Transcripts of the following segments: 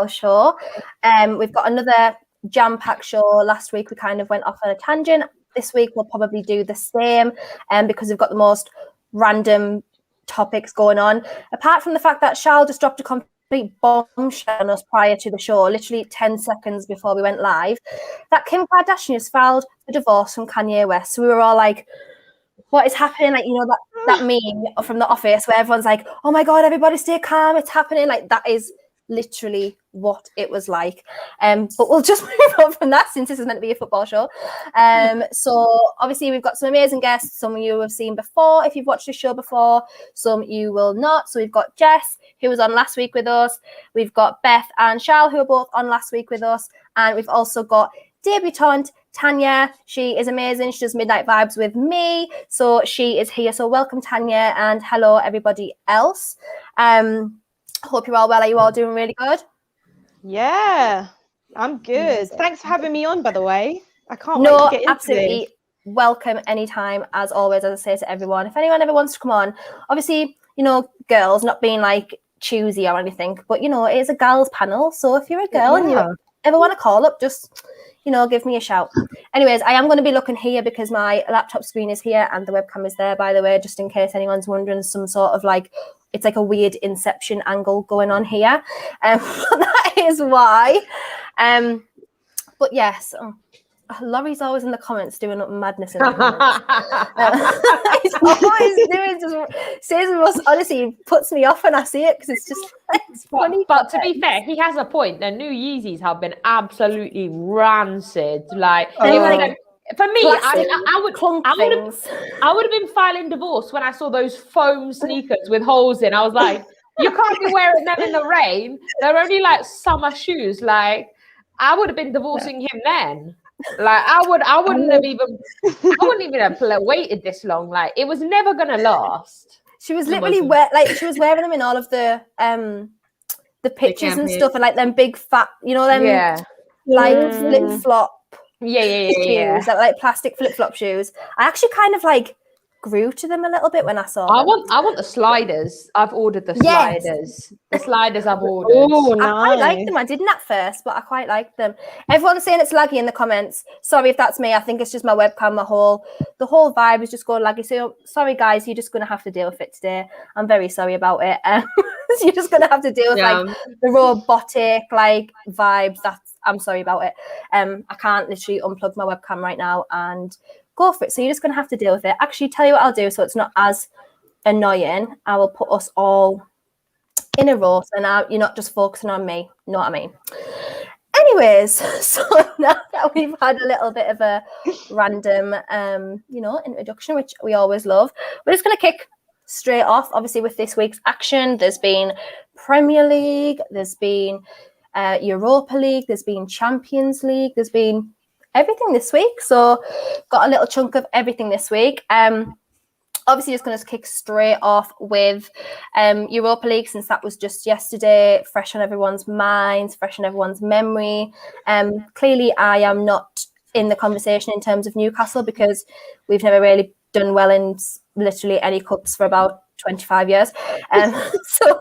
show. We've got another jam-packed show. Last week we kind of went off on a tangent. This week we'll probably do the same, because we've got the most random topics going on. Apart from the fact that Charles just dropped a complete bombshell on us prior to the show, literally 10 seconds before we went live, that Kim Kardashian has filed a divorce from Kanye West. So we were all like, what is happening? Like, you know, that meme from The Office where everyone's like, oh my God, everybody stay calm, it's happening. Like, that is literally what it was like. But we'll just move on from that since this is meant to be a football show. So obviously we've got some amazing guests. Some of you have seen before if you've watched the show before, some you will not. So we've got Jess, who was on last week with us. We've got Beth and Charles, who were both on last week with us. And we've also got debutante Tanya. She is amazing. She does Midnight Vibes with me. So she is here. So welcome, Tanya, and hello, everybody else. Hope you're all well. Are you all doing really good? Yeah, I'm good. Thanks for having me on, by the way. I can't wait to get into absolutely this. Welcome anytime, as always, as I say to everyone. If anyone ever wants to come on, obviously, you know, girls, not being like choosy or anything, but, you know, it is a girls panel. So if you're a girl and you ever want to call up, just, you know, give me a shout. Anyways, I am going to be looking here because my laptop screen is here and the webcam is there, by the way, just in case anyone's wondering. Some sort of like, it's like a weird Inception angle going on here. That is why. But yes, Laurie's always in the comments doing up madness in the comments. He's always doing, just says the most, honestly, puts me off when I see it because it's just it's funny. But to be fair, he has a point. The new Yeezys have been absolutely rancid. Like, for me, I would have been filing divorce when I saw those foam sneakers with holes in. I was like, you can't be wearing them in the rain. They're only like summer shoes. Like, I would have been divorcing him then. Like, I wouldn't even have waited this long. Like, it was never gonna last. She was literally she was wearing them in all of the pictures and stuff, and like them big fat, you know, them like flip flop. Yeah. Like plastic flip flop shoes. I actually kind of like grew to them a little bit when I saw them. I want the sliders. I've ordered the sliders. The sliders I've ordered. Oh, nice. I quite like them. I didn't at first, but I quite like them. Everyone's saying it's laggy in the comments. Sorry if that's me. I think it's just my webcam. The whole vibe is just going laggy. So sorry, guys. You're just going to have to deal with it today. I'm very sorry about it. You're just going to have to deal with like the robotic like vibes. I'm sorry about it. I can't literally unplug my webcam right now and go for it. So you're just going to have to deal with it. Actually, tell you what I'll do so it's not as annoying. I will put us all in a row so now you're not just focusing on me. You know what I mean? Anyways, so now that we've had a little bit of a random, introduction, which we always love, we're just going to kick straight off, obviously, with this week's action. There's been Premier League, there's been Europa League, there's been Champions League, there's been everything this week. So got a little chunk of everything this week. Obviously just going to kick straight off with Europa League, since that was just yesterday, fresh on everyone's minds, fresh on everyone's memory. Clearly I am not in the conversation in terms of Newcastle because we've never really done well in literally any cups for about 25 years. So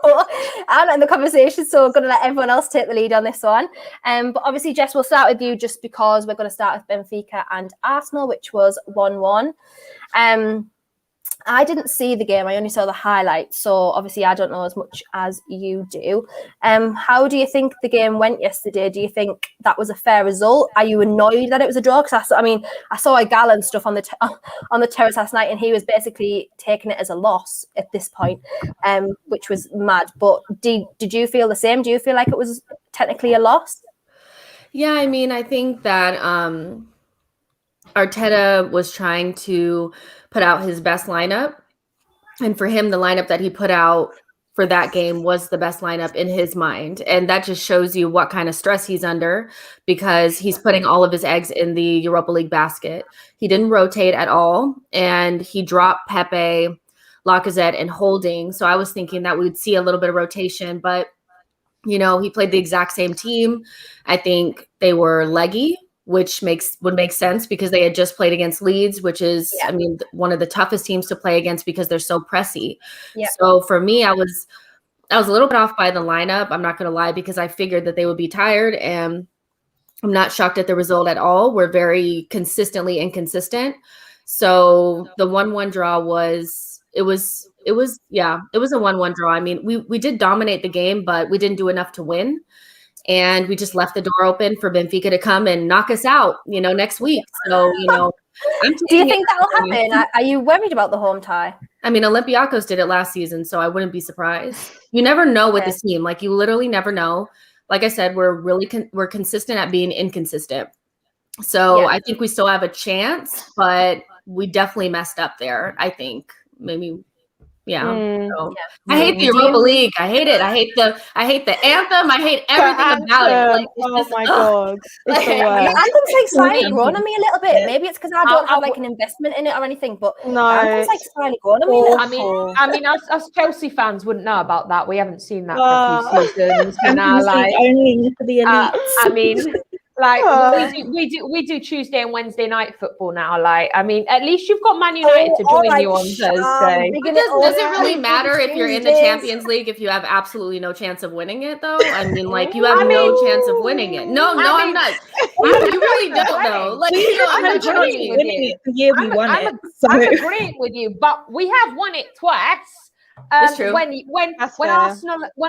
I'm not in the conversation, so I'm going to let everyone else take the lead on this one. But obviously, Jess, we'll start with you just because we're going to start with Benfica and Arsenal, which was 1-1. I didn't see the game. I only saw the highlights. So obviously I don't know as much as you do. How do you think the game went yesterday? Do you think that was a fair result? Are you annoyed that it was a draw? Because I saw a gal and stuff on the terrace last night, and he was basically taking it as a loss at this point, which was mad. But did you feel the same? Do you feel like it was technically a loss? Yeah, I mean, I think that Arteta was trying to put out his best lineup. And for him, the lineup that he put out for that game was the best lineup in his mind. And that just shows you what kind of stress he's under, because he's putting all of his eggs in the Europa League basket. He didn't rotate at all. And he dropped Pepe, Lacazette, and Holding. So I was thinking that we would see a little bit of rotation. But, you know, he played the exact same team. I think they were leggy, which would make sense because they had just played against Leeds, which is, I mean, one of the toughest teams to play against because they're so pressy. Yeah. So for me, I was I was a little bit off by the lineup. I'm not going to lie, because I figured that they would be tired, and I'm not shocked at the result at all. We're very consistently inconsistent. So the 1-1 draw was a 1-1 draw. I mean, we did dominate the game, but we didn't do enough to win. And we just left the door open for Benfica to come and knock us out, next week. So, do you think that will happen? Are you worried about the home tie? I mean, Olympiacos did it last season, so I wouldn't be surprised. You never know with this team. Like, you literally never know. Like I said, we're really we're consistent at being inconsistent. So I think we still have a chance, but we definitely messed up there. I think maybe. Yeah. So, I hate the Europa League. I hate it. I hate the anthem. I hate everything about it. Like, my God. It's the worst. Anthem's like slightly grown on me a little bit. Maybe it's because I don't have like an investment in it or anything, but anthem's like slightly grown on me. I mean, us Chelsea fans wouldn't know about that. We haven't seen that for a few seasons. Now, like, only for the elite. I mean, like we do Tuesday and Wednesday night football now. Like, I mean, at least you've got Man United to join you on Thursday. Does it really matter if you're in the Champions League if you have absolutely no chance of winning it, though? I mean, like, you have no chance of winning it. No, I'm not. You really don't, though. Like, I'm agreeing with you. I'm agreeing with you, but we have won it twice. That's true. When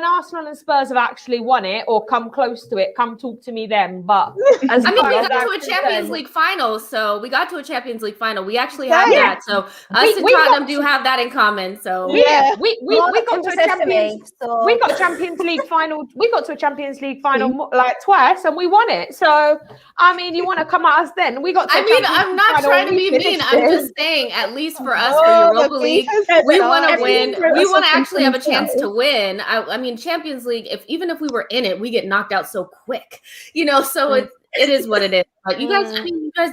Arsenal and Spurs have actually won it or come close to it, come talk to me then. But we got to a Champions League final, so we got to a Champions League final. We actually have that. So us and Tottenham do have that in common. So we got to a Champions. We got Champions League final. We got to a Champions League final like twice, and we won it. So I mean, you want to come at us then? We got. I'm not trying to be mean. I'm just saying, at least for us, for Europa League, we want to win. We want to actually have a chance to win. I mean, Champions League, even if we were in it, we get knocked out so quick, so it is what it is. But you guys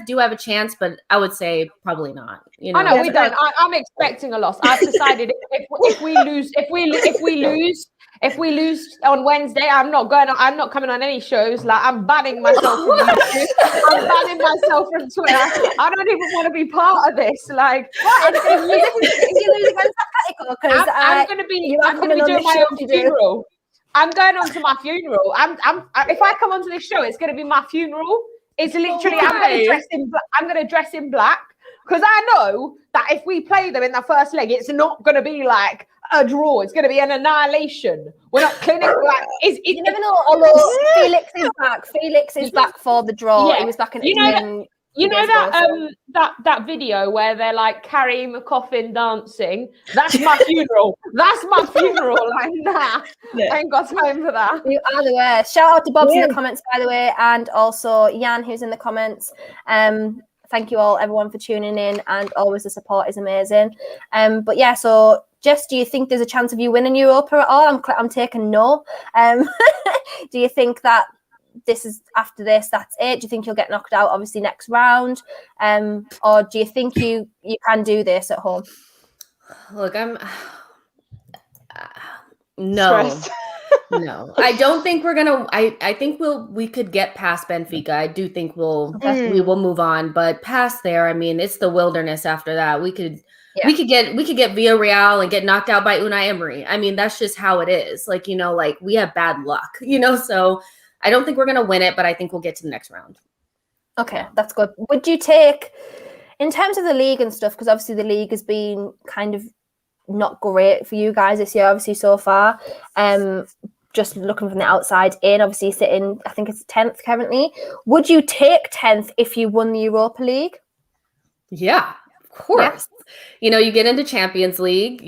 do have a chance, but I would say probably not. I know we don't. I'm expecting a loss. I've decided if we lose on Wednesday, I'm not coming on any shows. Like, I'm banning myself from YouTube. I'm banning myself from Twitter. I don't even want to be part of this. Like, if you lose against Atletico, because I'm going to be doing my own funeral. I'm going on to my funeral. If I come onto this show, it's going to be my funeral. It's literally I'm going to dress in black because I know that if we play them in the first leg, it's not going to be like a draw. It's going to be an annihilation. We're not clinical. Like, you never know. Although Felix is back. Felix is back for the draw. Yeah. He was back in. You know that video where they're like carrying the coffin dancing? That's my funeral. That's my funeral. Like, nah, I ain't got time for that. You are the worst. Shout out to Bob's in the comments, by the way, and also Jan, who's in the comments. Thank you all, everyone, for tuning in, and always the support is amazing. But yeah, so Jess, do you think there's a chance of you winning Europa at all? I'm taking no. Do you think that this is after this, that's it? Do you think you'll get knocked out obviously next round? Or do you think you can do this at home? Look, I'm no. No, I don't think we're gonna. I think we could get past Benfica. I do think we will move on, but past there, I mean, it's the wilderness after that. We could get Villarreal and get knocked out by Unai Emery. I mean, that's just how it is. Like, like we have bad luck, so I don't think we're gonna win it, but I think we'll get to the next round. Okay, that's good. Would you take, in terms of the league and stuff, because obviously the league has been kind of not great for you guys this year, obviously so far. Just looking from the outside in, obviously sitting, I think it's 10th currently. Would you take 10th if you won the Europa League? Yeah, of course. Yeah. You get into Champions League,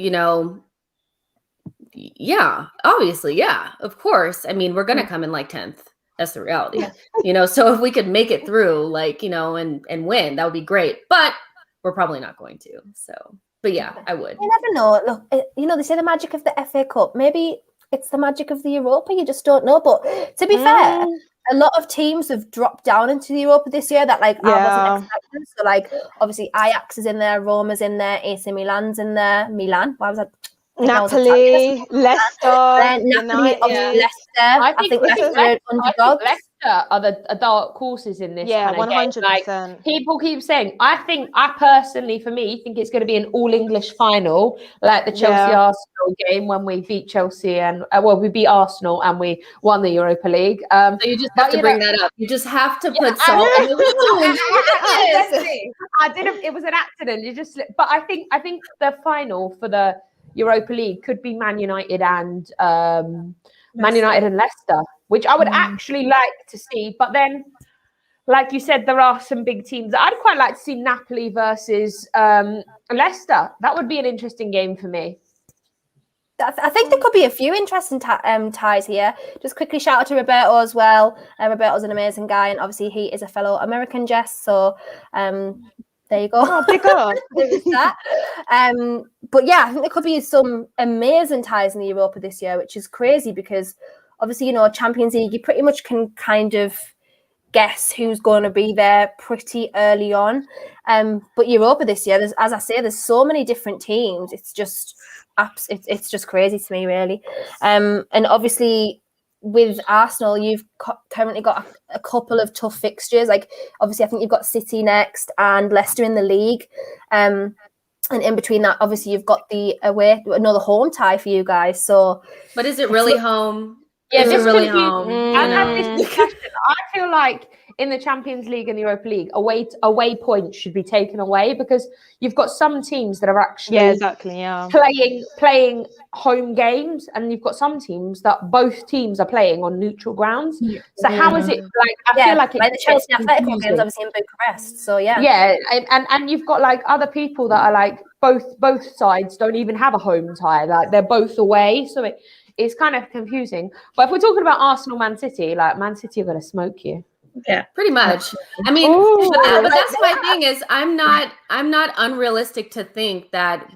yeah, obviously, yeah, of course. I mean, we're going to come in like 10th. That's the reality. Yeah. So if we could make it through, like, and win, that would be great. But we're probably not going to. So, but yeah, I would. You never know. Look, they say the magic of the FA Cup. Maybe it's the magic of the Europa. You just don't know. But to be fair, a lot of teams have dropped down into the Europa this year that I wasn't expecting. So like, obviously Ajax is in there, Roma's in there, AC Milan's in there. Milan. Why was that? Napoli, Leicester, Napoli, Leicester. I think Leicester are underdogs. Leicester are the dark horses in this. Yeah, kind of 100%. Like, people keep saying, I personally, for me, think it's going to be an all English final, like the Chelsea Arsenal game when we beat Chelsea and we beat Arsenal and we won the Europa League. So you just have to bring that up. You just have to put salt in the wound. I didn't. It was an accident. You just. But I think the final for the Europa League could be Man United and Leicester, which I would actually like to see. But then, like you said, there are some big teams. I'd quite like to see Napoli versus Leicester. That would be an interesting game for me. I think there could be a few interesting ties here. Just quickly shout out to Roberto as well. Roberto's an amazing guy, and obviously he is a fellow American, Jess. So there you go. Oh, big up. That. But yeah, I think there could be some amazing ties in the Europa this year, which is crazy because obviously, you know, Champions League, you pretty much can kind of guess who's going to be there pretty early on. But Europa this year, as I say, there's so many different teams. It's just crazy to me, really. And obviously, with Arsenal, you've currently got a couple of tough fixtures. Like, obviously, I think you've got City next and Leicester in the league. And in between that, obviously, you've got the home tie for you guys. So, but is it really home? Yeah, is it really home? I've had this discussion. I feel like in the Champions League and the Europa League, away points should be taken away because you've got some teams that are actually playing home games, and you've got some teams that both teams are playing on neutral grounds. So how is it like? I feel like the Chelsea Atletico games obviously in Bucharest. So and you've got like other people that are like both sides don't even have a home tie, like they're both away. So it's kind of confusing. But if we're talking about Arsenal, Man City, like Man City are going to smoke you. Yeah, pretty much. I mean, but that's my thing is I'm not unrealistic to think that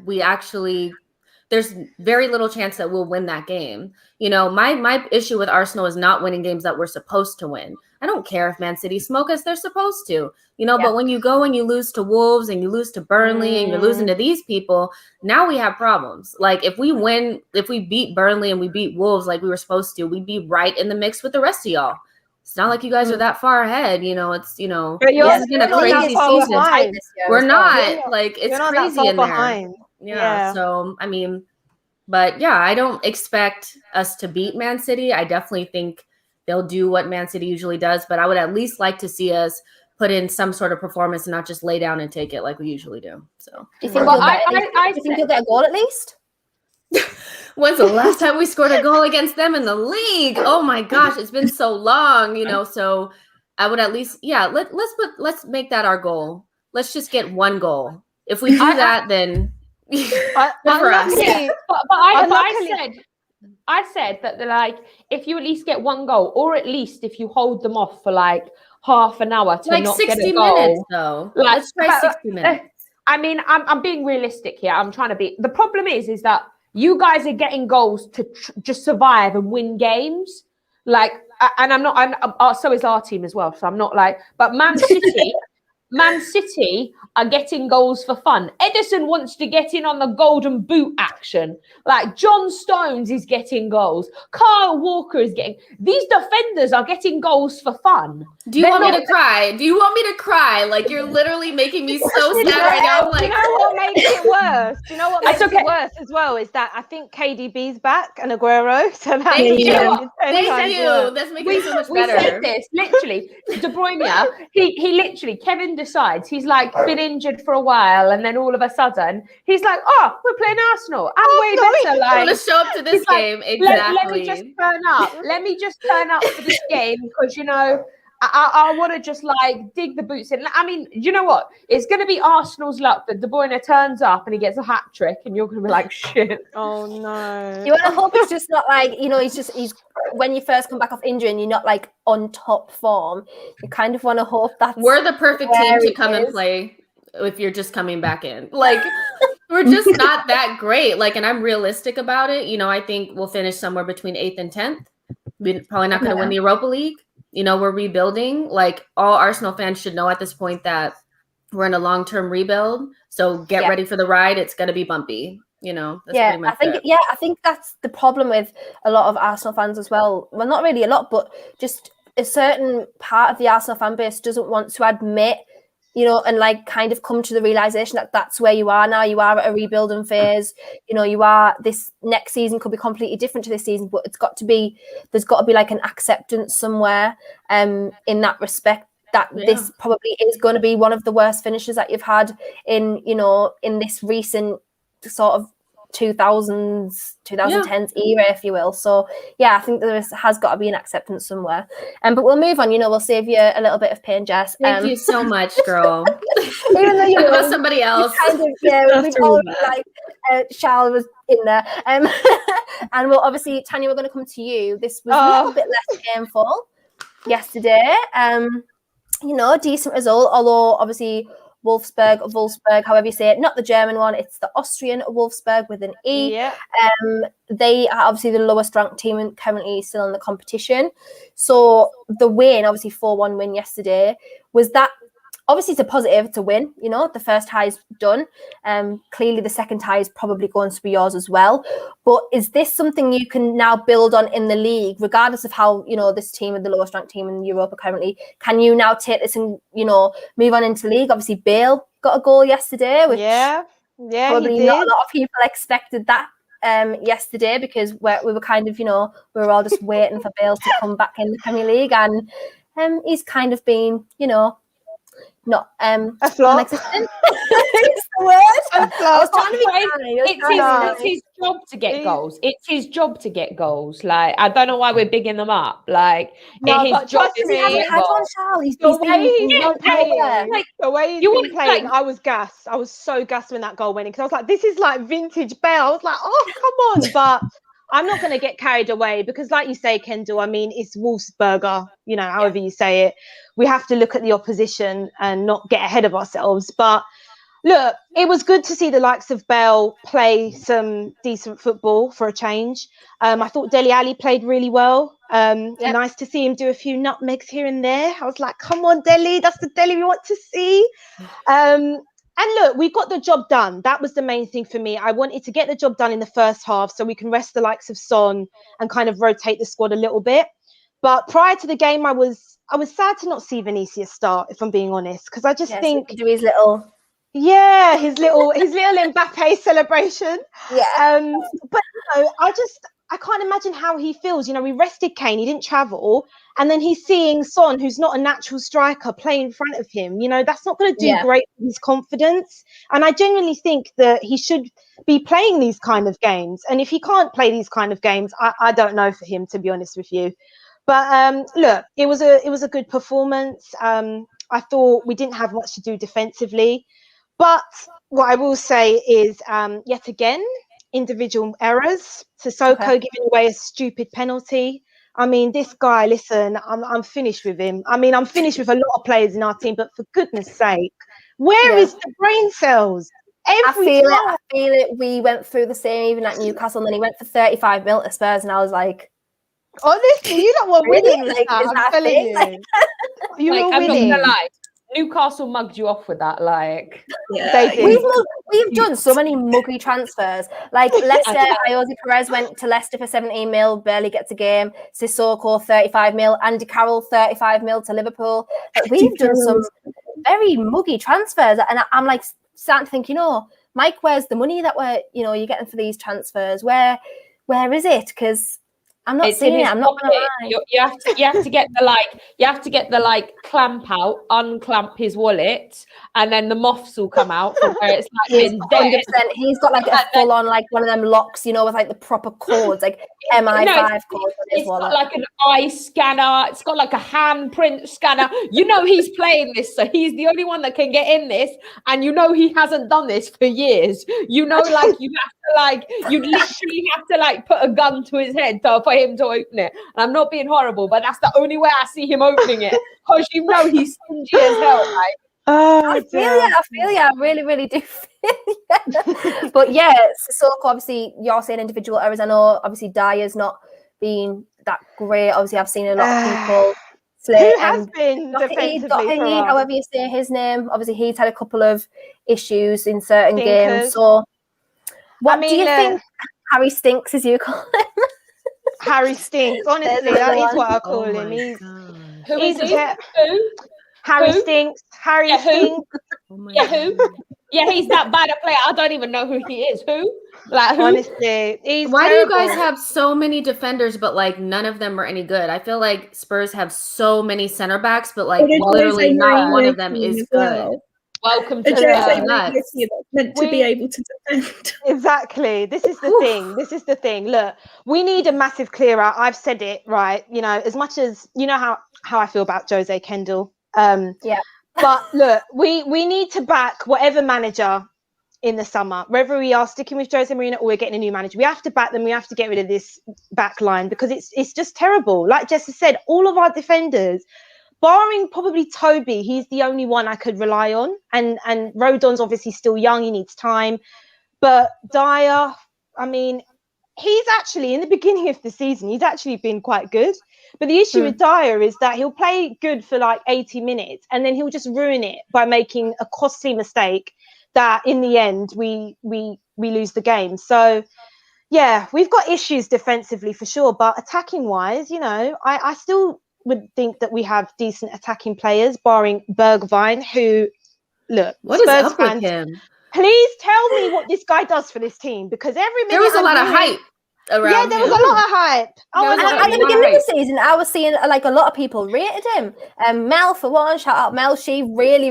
there's very little chance that we'll win that game. You know, my issue with Arsenal is not winning games that we're supposed to win. I don't care if Man City smoke us, they're supposed to, you know, but when you go and you lose to Wolves and you lose to Burnley and you're losing to these people, now we have problems. Like if we beat Burnley and we beat Wolves like we were supposed to, we'd be right in the mix with the rest of y'all. It's not like you guys are that far ahead, you know. It's, you know, it's been a crazy season. We're not like it's crazy in there. Yeah. So I mean, but yeah, I don't expect us to beat Man City. I definitely think they'll do what Man City usually does, but I would at least like to see us put in some sort of performance and not just lay down and take it like we usually do. So do you think you'll get a goal at least? When's the last time we scored a goal against them in the league? Oh my gosh, it's been so long, you know. So I would at least, let's make that our goal. Let's just get one goal. If we do that, then for us. Yeah. But I said that like if you at least get one goal, or at least if you hold them off for like half an hour to like not 60 get a goal, minutes though. Let's try 60 minutes. I mean, I'm being realistic here. I'm trying to be. The problem is that you guys are getting goals to just survive and win games. Like, and I'm not. So is our team as well. So I'm not like. But Man City are getting goals for fun. Edison wants to get in on the golden boot action. Like John Stones is getting goals. Kyle Walker is getting. These defenders are getting goals for fun. Do you want me to cry? Do you want me to cry? Like you're literally making me so sad right now. Do you know what makes it worse? Do you know what makes it worse as well? Is that I think KDB's back and Aguero. So that's Thank you. That's making it so much better. We said this literally. De Bruyne. He literally. Kevin decides he's like been injured for a while, and then all of a sudden he's like, "Oh, we're playing Arsenal. I'm way better." Like, I'm gonna show up to this game. Like, exactly. Let me just turn up. Let me just turn up for this game because you know. I want to just like dig the boots in. I mean, you know what? It's going to be Arsenal's luck that De Bruyne turns up and he gets a hat trick, and you're going to be like, shit. Oh no! You want to hope it's just not like he's when you first come back off injury and you're not like on top form. You kind of want to hope that we're the perfect team to come and play if you're just coming back in. Like we're just not that great. Like, and I'm realistic about it. You know, I think we'll finish somewhere between 8th and 10th. We're probably not going to win the Europa League. You know, we're rebuilding. Like all Arsenal fans should know at this point that we're in a long-term rebuild. So get ready for the ride. It's going to be bumpy. You know, that's pretty much I think that's the problem with a lot of Arsenal fans as well. Well, not really a lot, but just a certain part of the Arsenal fan base doesn't want to admit, you know, and like kind of come to the realization that that's where you are now. You are at a rebuilding phase. You know, you are, this next season could be completely different to this season, but there's got to be like an acceptance somewhere in that respect, that this probably is going to be one of the worst finishes that you've had in, you know, in this recent sort of 2010s era, if you will. So yeah, I think there has got to be an acceptance somewhere. But we'll move on. You know, well save you a little bit of pain, Jess. Thank you so much, girl. Even though you know somebody else, kind of, we've all like Charles was in there. And we'll obviously, Tanya, we're going to come to you. This was a little bit less painful yesterday. You know, decent result, although obviously Wolfsburg, however you say it, not the German one, it's the Austrian Wolfsburg with an E. Yeah. They are obviously the lowest ranked team and currently still in the competition. So the win, obviously 4-1 win yesterday, was that, obviously it's a positive to win, you know, the first tie is done. Clearly the second tie is probably going to be yours as well. But is this something you can now build on in the league, regardless of how, you know, this team is the lowest ranked team in Europa currently? Can you now take this and, you know, move on into league? Obviously Bale got a goal yesterday, which probably not a lot of people expected that yesterday, because we were kind of, you know, we were all just waiting for Bale to come back in the Premier League, and he's kind of been, you know, not non-existent. It's the word. I was trying to be funny. It's his job to get goals. It's his job to get goals. Like, I don't know why we're bigging them up. Like, his job is he hasn't had one, Charles. He's the way he's been playing, I was gassed. I was so gassed when that goal went in, because I was like, this is like vintage Bale. I was like, oh, come on. But I'm not going to get carried away, because like you say, Kendall, I mean, it's Wolfsburger, you know, however you say it. We have to look at the opposition and not get ahead of ourselves. But look, it was good to see the likes of Bale play some decent football for a change. I thought Dele Alli played really well. Nice to see him do a few nutmegs here and there. I was like, come on, Dele, that's the Dele we want to see. And look, we got the job done. That was the main thing for me. I wanted to get the job done in the first half so we can rest the likes of Son and kind of rotate the squad a little bit. But prior to the game, I was sad to not see Vinicius start, if I'm being honest, because I just think do his little his little Mbappe celebration. Yeah. But you know, I can't imagine how he feels. You know, we rested Kane, he didn't travel, and then he's seeing Son, who's not a natural striker, play in front of him. You know, that's not going to do great for his confidence. And I genuinely think that he should be playing these kind of games. And if he can't play these kind of games, I don't know for him, to be honest with you. But look, it was a good performance. I thought we didn't have much to do defensively. But what I will say is, yet again, individual errors. Sissoko giving away a stupid penalty. I mean, this guy, listen, I'm finished with him. I mean, I'm finished with a lot of players in our team, but for goodness sake, where is the brain cells? I feel it. We went through the same even at Newcastle, and then he went for 35 mil at Spurs, and I was like, honestly, you know what winning like, I'm telling you. You were winning. I'm not gonna lie. Newcastle mugged you off with that, like they did. We've done so many muggy transfers. Like Leicester, Ayoze Perez went to Leicester for 17 mil, barely gets a game. Sissoko 35 mil, Andy Carroll 35 mil to Liverpool. Like, we've done some very muggy transfers, and I'm like starting to think, you know, Mike, where's the money that you're getting for these transfers? Where is it? Because I'm not seeing it. I'm not gonna lie. You have to get the clamp out, unclamp his wallet, and then the moths will come out from where it's like 100%. He's got like a full on like one of them locks, you know, with like the proper codes, like MI5 codes. It's got like an eye scanner. It's got like a handprint scanner. You know he's playing this, so he's the only one that can get in this, and you know he hasn't done this for years. You know, like you literally have to put a gun to his head for him to open it. And I'm not being horrible, but that's the only way I see him opening it, because you know he's stingy as hell. Like, I feel you. I really, really do feel you. But yeah, Sissoko, obviously, you're saying individual errors. I know, obviously, Dyer's not been that great. Obviously, I've seen a lot of people. Who has been defensively however you say his name. Obviously, he's had a couple of issues in certain games. So, what do you think Harry Stinks, as you call him? Harry Stinks. Honestly, that is what I call him. Who He's is he? Who? Harry stinks. Harry stinks. Oh Who? Yeah, he's that bad a player. I don't even know who he is. Who? Like who? Honestly, he's Why terrible. do you guys have so many defenders, but like none of them are any good? I feel like Spurs have so many center backs, but like literally not one of them is good. Welcome to meant to be able to defend. Exactly. This is the thing. This is the thing. Look, we need a massive clear out. I've said it, right? You know, as much as you know how I feel about Jose Kendall. Yeah. But look, we need to back whatever manager in the summer, whether we are sticking with Jose Mourinho or we're getting a new manager. We have to back them. We have to get rid of this back line because it's just terrible. Like Jess has said, all of our defenders, barring probably Toby, he's the only one I could rely on. And Rodon's obviously still young. He needs time. But Dyer, I mean, he's actually, in the beginning of the season, he's actually been quite good. But the issue with Dyer is that he'll play good for like 80 minutes and then he'll just ruin it by making a costly mistake that in the end we lose the game. So, yeah, we've got issues defensively for sure. But attacking wise, you know, I still would think that we have decent attacking players, barring Bergwijn, who, look, What Spurs is up fans, with him? please tell me what this guy does for this team, because every minute There was a lot of hype around Yeah, there was him. a lot of hype. At the beginning of the season, I was seeing like a lot of people rated him. Mel, for one, shout out Mel. She really,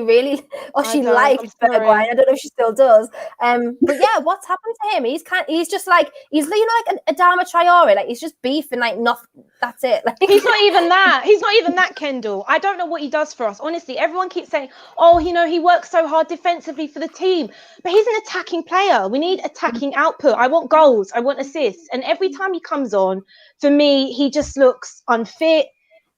she liked Bergwijn. I don't know if she still does. But yeah, what's happened to him? He's just like you know, like a Adama Traore. Like he's just beefing, like nothing. That's it. Like he's not even that. He's not even that, Kendall. I don't know what he does for us. Honestly, everyone keeps saying, "Oh, you know, he works so hard defensively for the team," but he's an attacking player. We need attacking output. I want goals. I want assists. And every time he comes on, for me, he just looks unfit.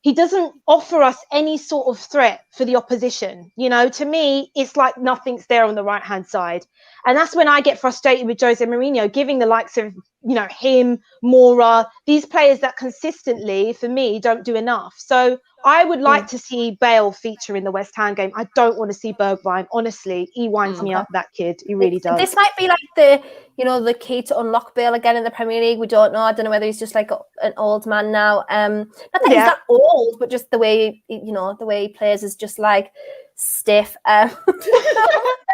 He doesn't offer us any sort of threat for the opposition. You know, to me, it's like nothing's there on the right-hand side. And that's when I get frustrated with Jose Mourinho, giving the likes of, you know, him, Moura, these players that consistently, for me, don't do enough. So I would like to see Bale feature in the West Ham game. I don't want to see Bergwijn. Honestly, he winds me up, that kid. He really does. This might be like the key to unlock Bale again in the Premier League. We don't know. I don't know whether he's just like an old man now. Not that he's that old, but just the way, the way he plays is just like stiff.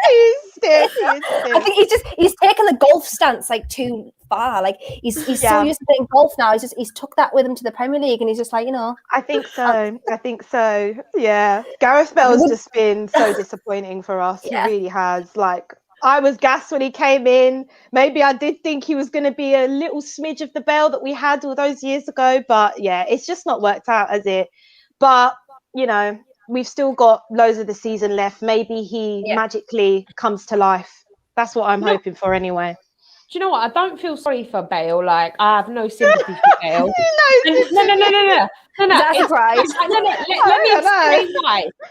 He's stiff. I think he's taken the golf stance like too far. Like he's so used to playing golf now. He's took that with him to the Premier League, and he's just like, I think so. Yeah, Gareth Bale's just been so disappointing for us. He really has. Like, I was gassed when he came in. Maybe I did think he was going to be a little smidge of the Bale that we had all those years ago, but yeah, it's just not worked out, has it? But we've still got loads of the season left. Maybe he magically comes to life. That's what I'm hoping for anyway. Do you know what? I don't feel sorry for Bale. Like, I have no sympathy for Bale. No. That's right.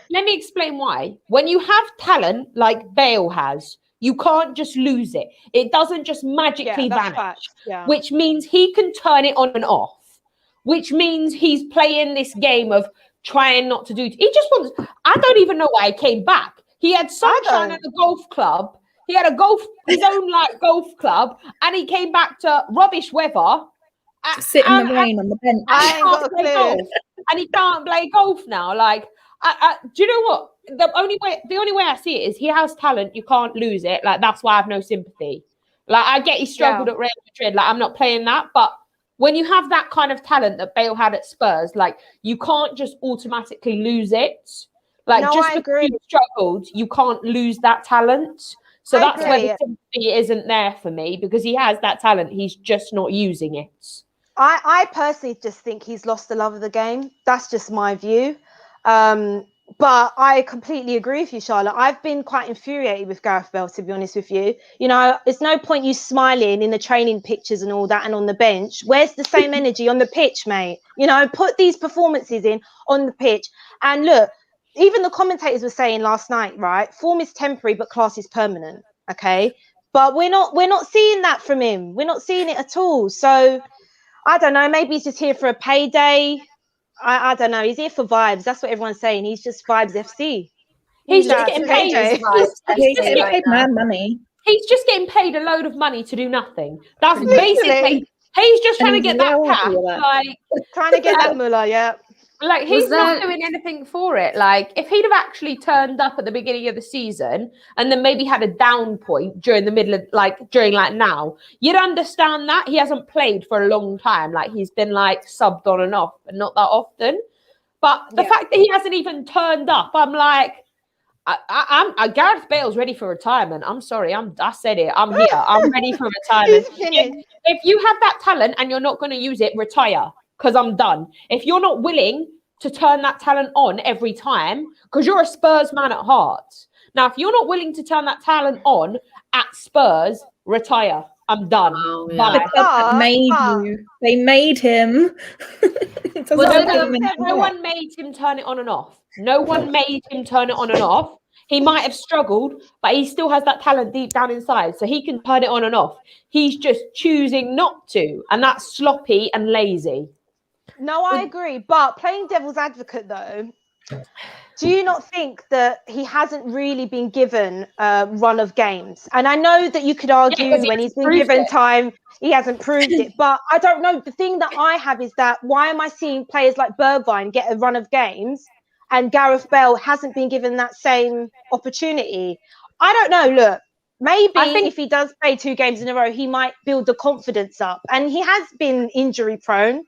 Let me explain why. When you have talent like Bale has, you can't just lose it. It doesn't just magically vanish, which means he can turn it on and off, which means he's playing this game of trying not to do. He just wants. I don't even know why he came back. He had sunshine at the golf club. He had his own golf club, and he came back to rubbish weather. Sit in the rain on the bench. And he can't play golf now. Like, do you know what? The only way I see it is he has talent. You can't lose it. Like, that's why I have no sympathy. Like, I get he struggled at Real Madrid. Like, I'm not playing that, but when you have that kind of talent that Bale had at Spurs, like, you can't just automatically lose it. Like, just because you struggled, you can't lose that talent. So that's where the sympathy isn't there for me, because he has that talent. He's just not using it. I personally just think he's lost the love of the game. That's just my view. But I completely agree with you, Charlotte. I've been quite infuriated with Gareth Bale, to be honest with you. You know, it's no point you smiling in the training pictures and all that and on the bench. Where's the same energy on the pitch, mate? You know, put these performances in on the pitch. And look, even the commentators were saying last night, right? Form is temporary, but class is permanent. Okay. But we're not seeing that from him. We're not seeing it at all. So I don't know. Maybe he's just here for a payday. I don't know. He's here for vibes. That's what everyone's saying. He's just vibes FC. He's just getting paid. Money. He's just getting paid a load of money to do nothing. That's basically. He's just trying to get that cash. Trying to get that mullah, yeah. Like, he's not doing anything for it. Like, if he'd have actually turned up at the beginning of the season and then maybe had a down point during the middle of, like, during like now, you'd understand that. He hasn't played for a long time. Like, he's been like subbed on and off, but not that often. But the fact that he hasn't even turned up, I'm like, Gareth Bale's ready for retirement. I'm sorry, I said it. I'm here. I'm ready for retirement. If you have that talent and you're not going to use it, retire. Because I'm done. If you're not willing to turn that talent on every time, because you're a Spurs man at heart. Now, if you're not willing to turn that talent on at Spurs, retire. I'm done. Oh, yeah. They made him. No one made him turn it on and off. No one made him turn it on and off. He might have struggled, but he still has that talent deep down inside, so he can turn it on and off. He's just choosing not to, and that's sloppy and lazy. No, I agree. But playing devil's advocate, though, do you not think that he hasn't really been given a run of games? And I know that you could argue when he's been given time, he hasn't proved it. But I don't know. The thing that I have is that why am I seeing players like Bergwijn get a run of games and Gareth Bale hasn't been given that same opportunity? I don't know. Look, maybe if he does play 2 games in a row, he might build the confidence up. And he has been injury prone.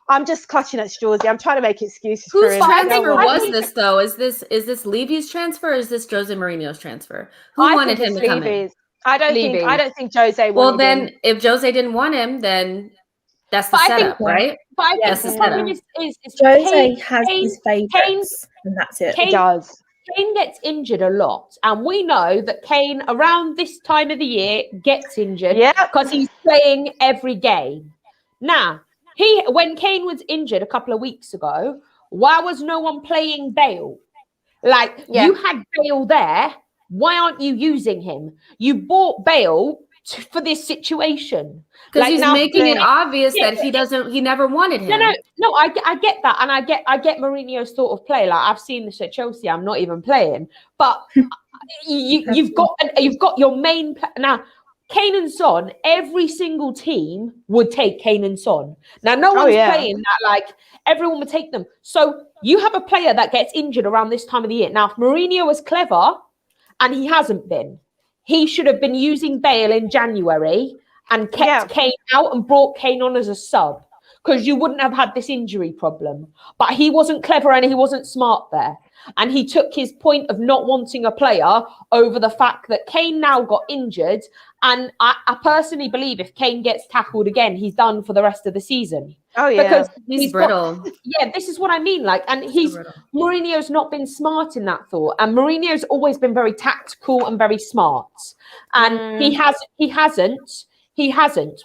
I'm just clutching at straws. I'm trying to make excuses for him. Whose transfer was this, though? Is this Levy's transfer or is this Jose Mourinho's transfer? Who wanted him to come in? I don't think Jose wanted him. Well, then if Jose didn't want him, then that's the setup, right? But I think the problem is Jose has his favourites, and that's it. He does. Kane gets injured a lot, and we know that Kane around this time of the year gets injured because he's playing every game. Now, when Kane was injured a couple of weeks ago, why was no one playing Bale? Like, you had Bale there. Why aren't you using him? You bought Bale for this situation. Because he's making it obvious that he never wanted him. No, I get that. And I get Mourinho's sort of play. Like, I've seen this at Chelsea. I'm not even playing. But you've got your main now. Kane and Son, every single team would take Kane and Son. Now, no one's playing that. Like, everyone would take them. So you have a player that gets injured around this time of the year. Now, if Mourinho was clever, and he hasn't been, he should have been using Bale in January and kept Kane out and brought Kane on as a sub, because you wouldn't have had this injury problem. But he wasn't clever and he wasn't smart there. And he took his point of not wanting a player over the fact that Kane now got injured. And I personally believe if Kane gets tackled again, he's done for the rest of the season. Oh, yeah. Because he's brittle. This is what I mean. Like, and Mourinho's not been smart in that thought. And Mourinho's always been very tactical and very smart. And he hasn't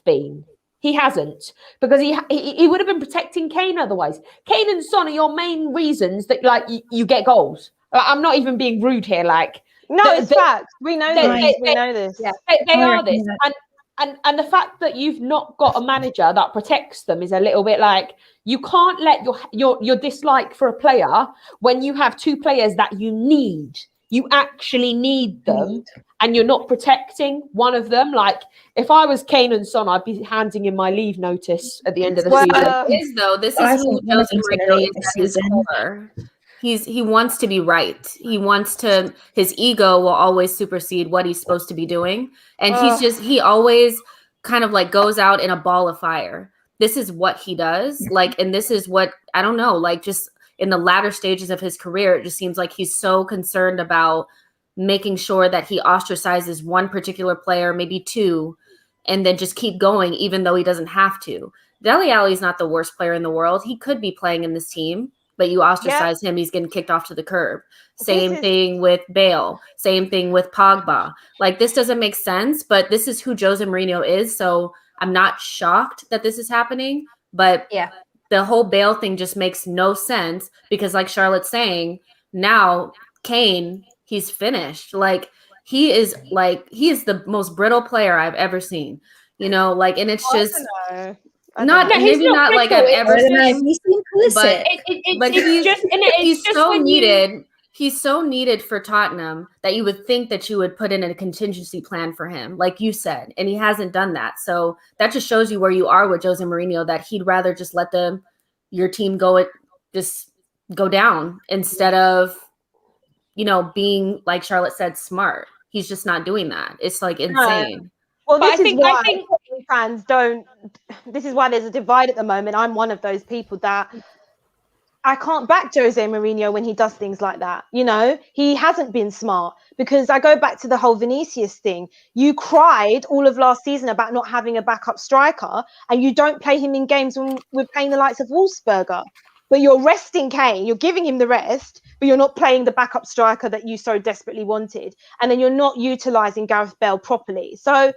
been. He hasn't, because he would have been protecting Kane otherwise. Kane and Son are your main reasons that, like, you get goals. I'm not even being rude here. Like, it's fact. We know this. We know this. Yeah, they are this. And the fact that you've not got a manager that protects them is a little bit like, you can't let your dislike for a player when you have 2 players that you need. You actually need them, and you're not protecting one of them. Like, if I was Kane and Son, I'd be handing in my leave notice at the end of the season. This is who Jose Mourinho is. He wants to be right. He wants to. His ego will always supersede what he's supposed to be doing, and he always kind of like goes out in a ball of fire. This is what he does. Like, and this is what, I don't know. Like, just in the latter stages of his career, it just seems like he's so concerned about making sure that he ostracizes one particular player, maybe 2, and then just keep going, even though he doesn't have to. Dele Alli is not the worst player in the world. He could be playing in this team, but you ostracize him, he's getting kicked off to the curb. Same thing with Bale. Same thing with Pogba. Like, this doesn't make sense, but this is who Jose Mourinho is. So I'm not shocked that this is happening, but the whole Bale thing just makes no sense, because, like Charlotte's saying, now Kane, he's finished. Like, he is the most brittle player I've ever seen. You know, like, and it's just not like I've ever seen. But he's so needed. He's so needed for Tottenham that you would think that you would put in a contingency plan for him, like you said, and he hasn't done that. So that just shows you where you are with Jose Mourinho, that he'd rather just let your team go just go down instead of, being, like Charlotte said, smart. He's just not doing that. It's like insane. Well, this is why fans don't. This is why there's a divide at the moment. I'm one of those people that I can't back Jose Mourinho when he does things like that. He hasn't been smart, because I go back to the whole Vinicius thing. You cried all of last season about not having a backup striker, and you don't play him in games when we're playing the likes of Wolfsberger. But you're resting Kane, you're giving him the rest, but you're not playing the backup striker that you so desperately wanted. And then you're not utilising Gareth Bale properly. So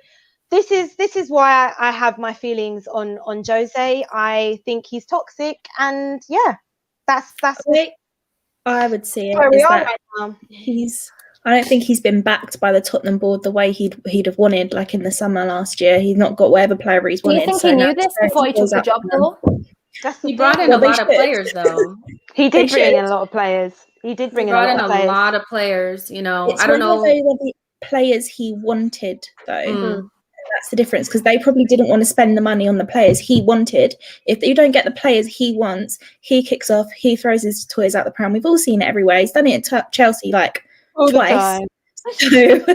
this is why I have my feelings on Jose. I think he's toxic, and that's I would see it. Where we are right now. I don't think he's been backed by the Tottenham board the way he'd have wanted, like in the summer last year. He's not got whatever player he's wanted. Do you think he knew this before he took the job, though? He brought in a lot of players, though. He did bring in a lot of players. He brought in a lot of players. It's I don't know. The players he wanted, though. That's the difference, because they probably didn't want to spend the money on the players he wanted. If you don't get the players he wants, he kicks off, he throws his toys out the pram. We've all seen it everywhere. He's done it at Chelsea like twice. So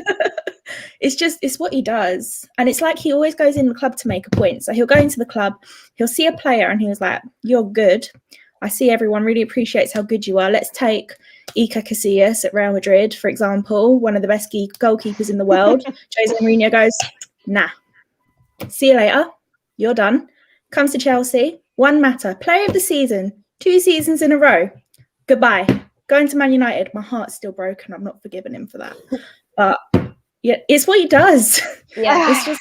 it's what he does. And it's like he always goes in the club to make a point. So he'll go into the club, he'll see a player, and he was like, "You're good. I see everyone really appreciates how good you are. Let's take Iker Casillas at Real Madrid, for example, one of the best goalkeepers in the world." Jose Mourinho goes, "Nah, see you later. You're done." Comes to Chelsea, one matter, player of the season, 2 seasons in a row. Goodbye. Going to Man United, my heart's still broken. I'm not forgiving him for that. But yeah, it's what he does. Yeah, it's just.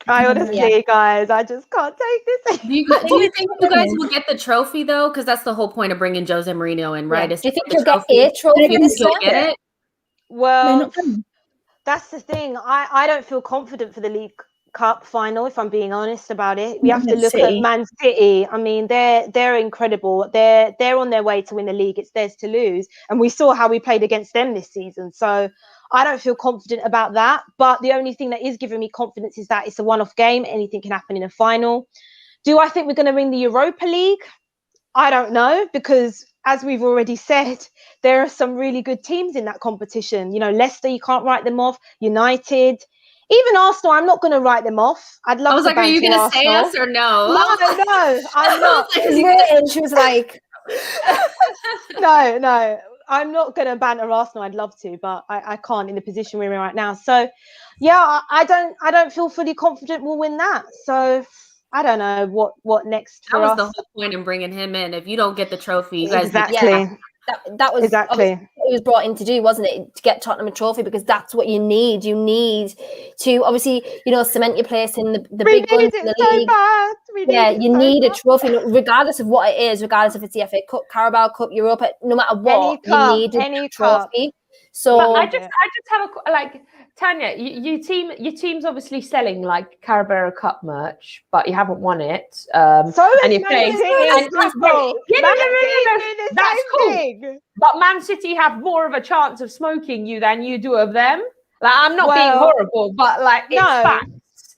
I honestly, guys, I just can't take this. Do you think you guys will get the trophy though? Because that's the whole point of bringing Jose Mourinho in, right? Do you think you'll get a trophy this year? Get it? Well, that's the thing. I don't feel confident for the League Cup final, if I'm being honest about it. We have to look at Man City. I mean, they're incredible. They're on their way to win the league. It's theirs to lose, and we saw how we played against them this season. So I don't feel confident about that. But the only thing that is giving me confidence is that it's a one-off game. Anything can happen in a final. Do I think we're going to win the Europa League? I don't know, because as we've already said, there are some really good teams in that competition. Leicester, you can't write them off. United, even Arsenal, I'm not going to write them off. I'd love. I was like, are you going to say us or no? No, I'm not. She was like, no, I'm not going to banter Arsenal. I'd love to, but I can't in the position we're in right now. So, yeah, I don't feel fully confident we'll win that. So, I don't know what next for us. That was the whole point in bringing him in. If you don't get the trophy, you guys exactly. That was exactly what he was brought in to do, wasn't it? To get Tottenham a trophy, because that's what you need. You need to obviously, cement your place in the big guns in the league. You need a trophy, regardless of what it is, regardless if it's the FA Cup, Carabao Cup, Europa, no matter what, you need a trophy. So but I just have Tanya, your team's obviously selling like Carabao Cup merch, but you haven't won it. So and you're playing. That's cool. But Man City have more of a chance of smoking you than you do of them. Like, I'm not being horrible, but it's facts.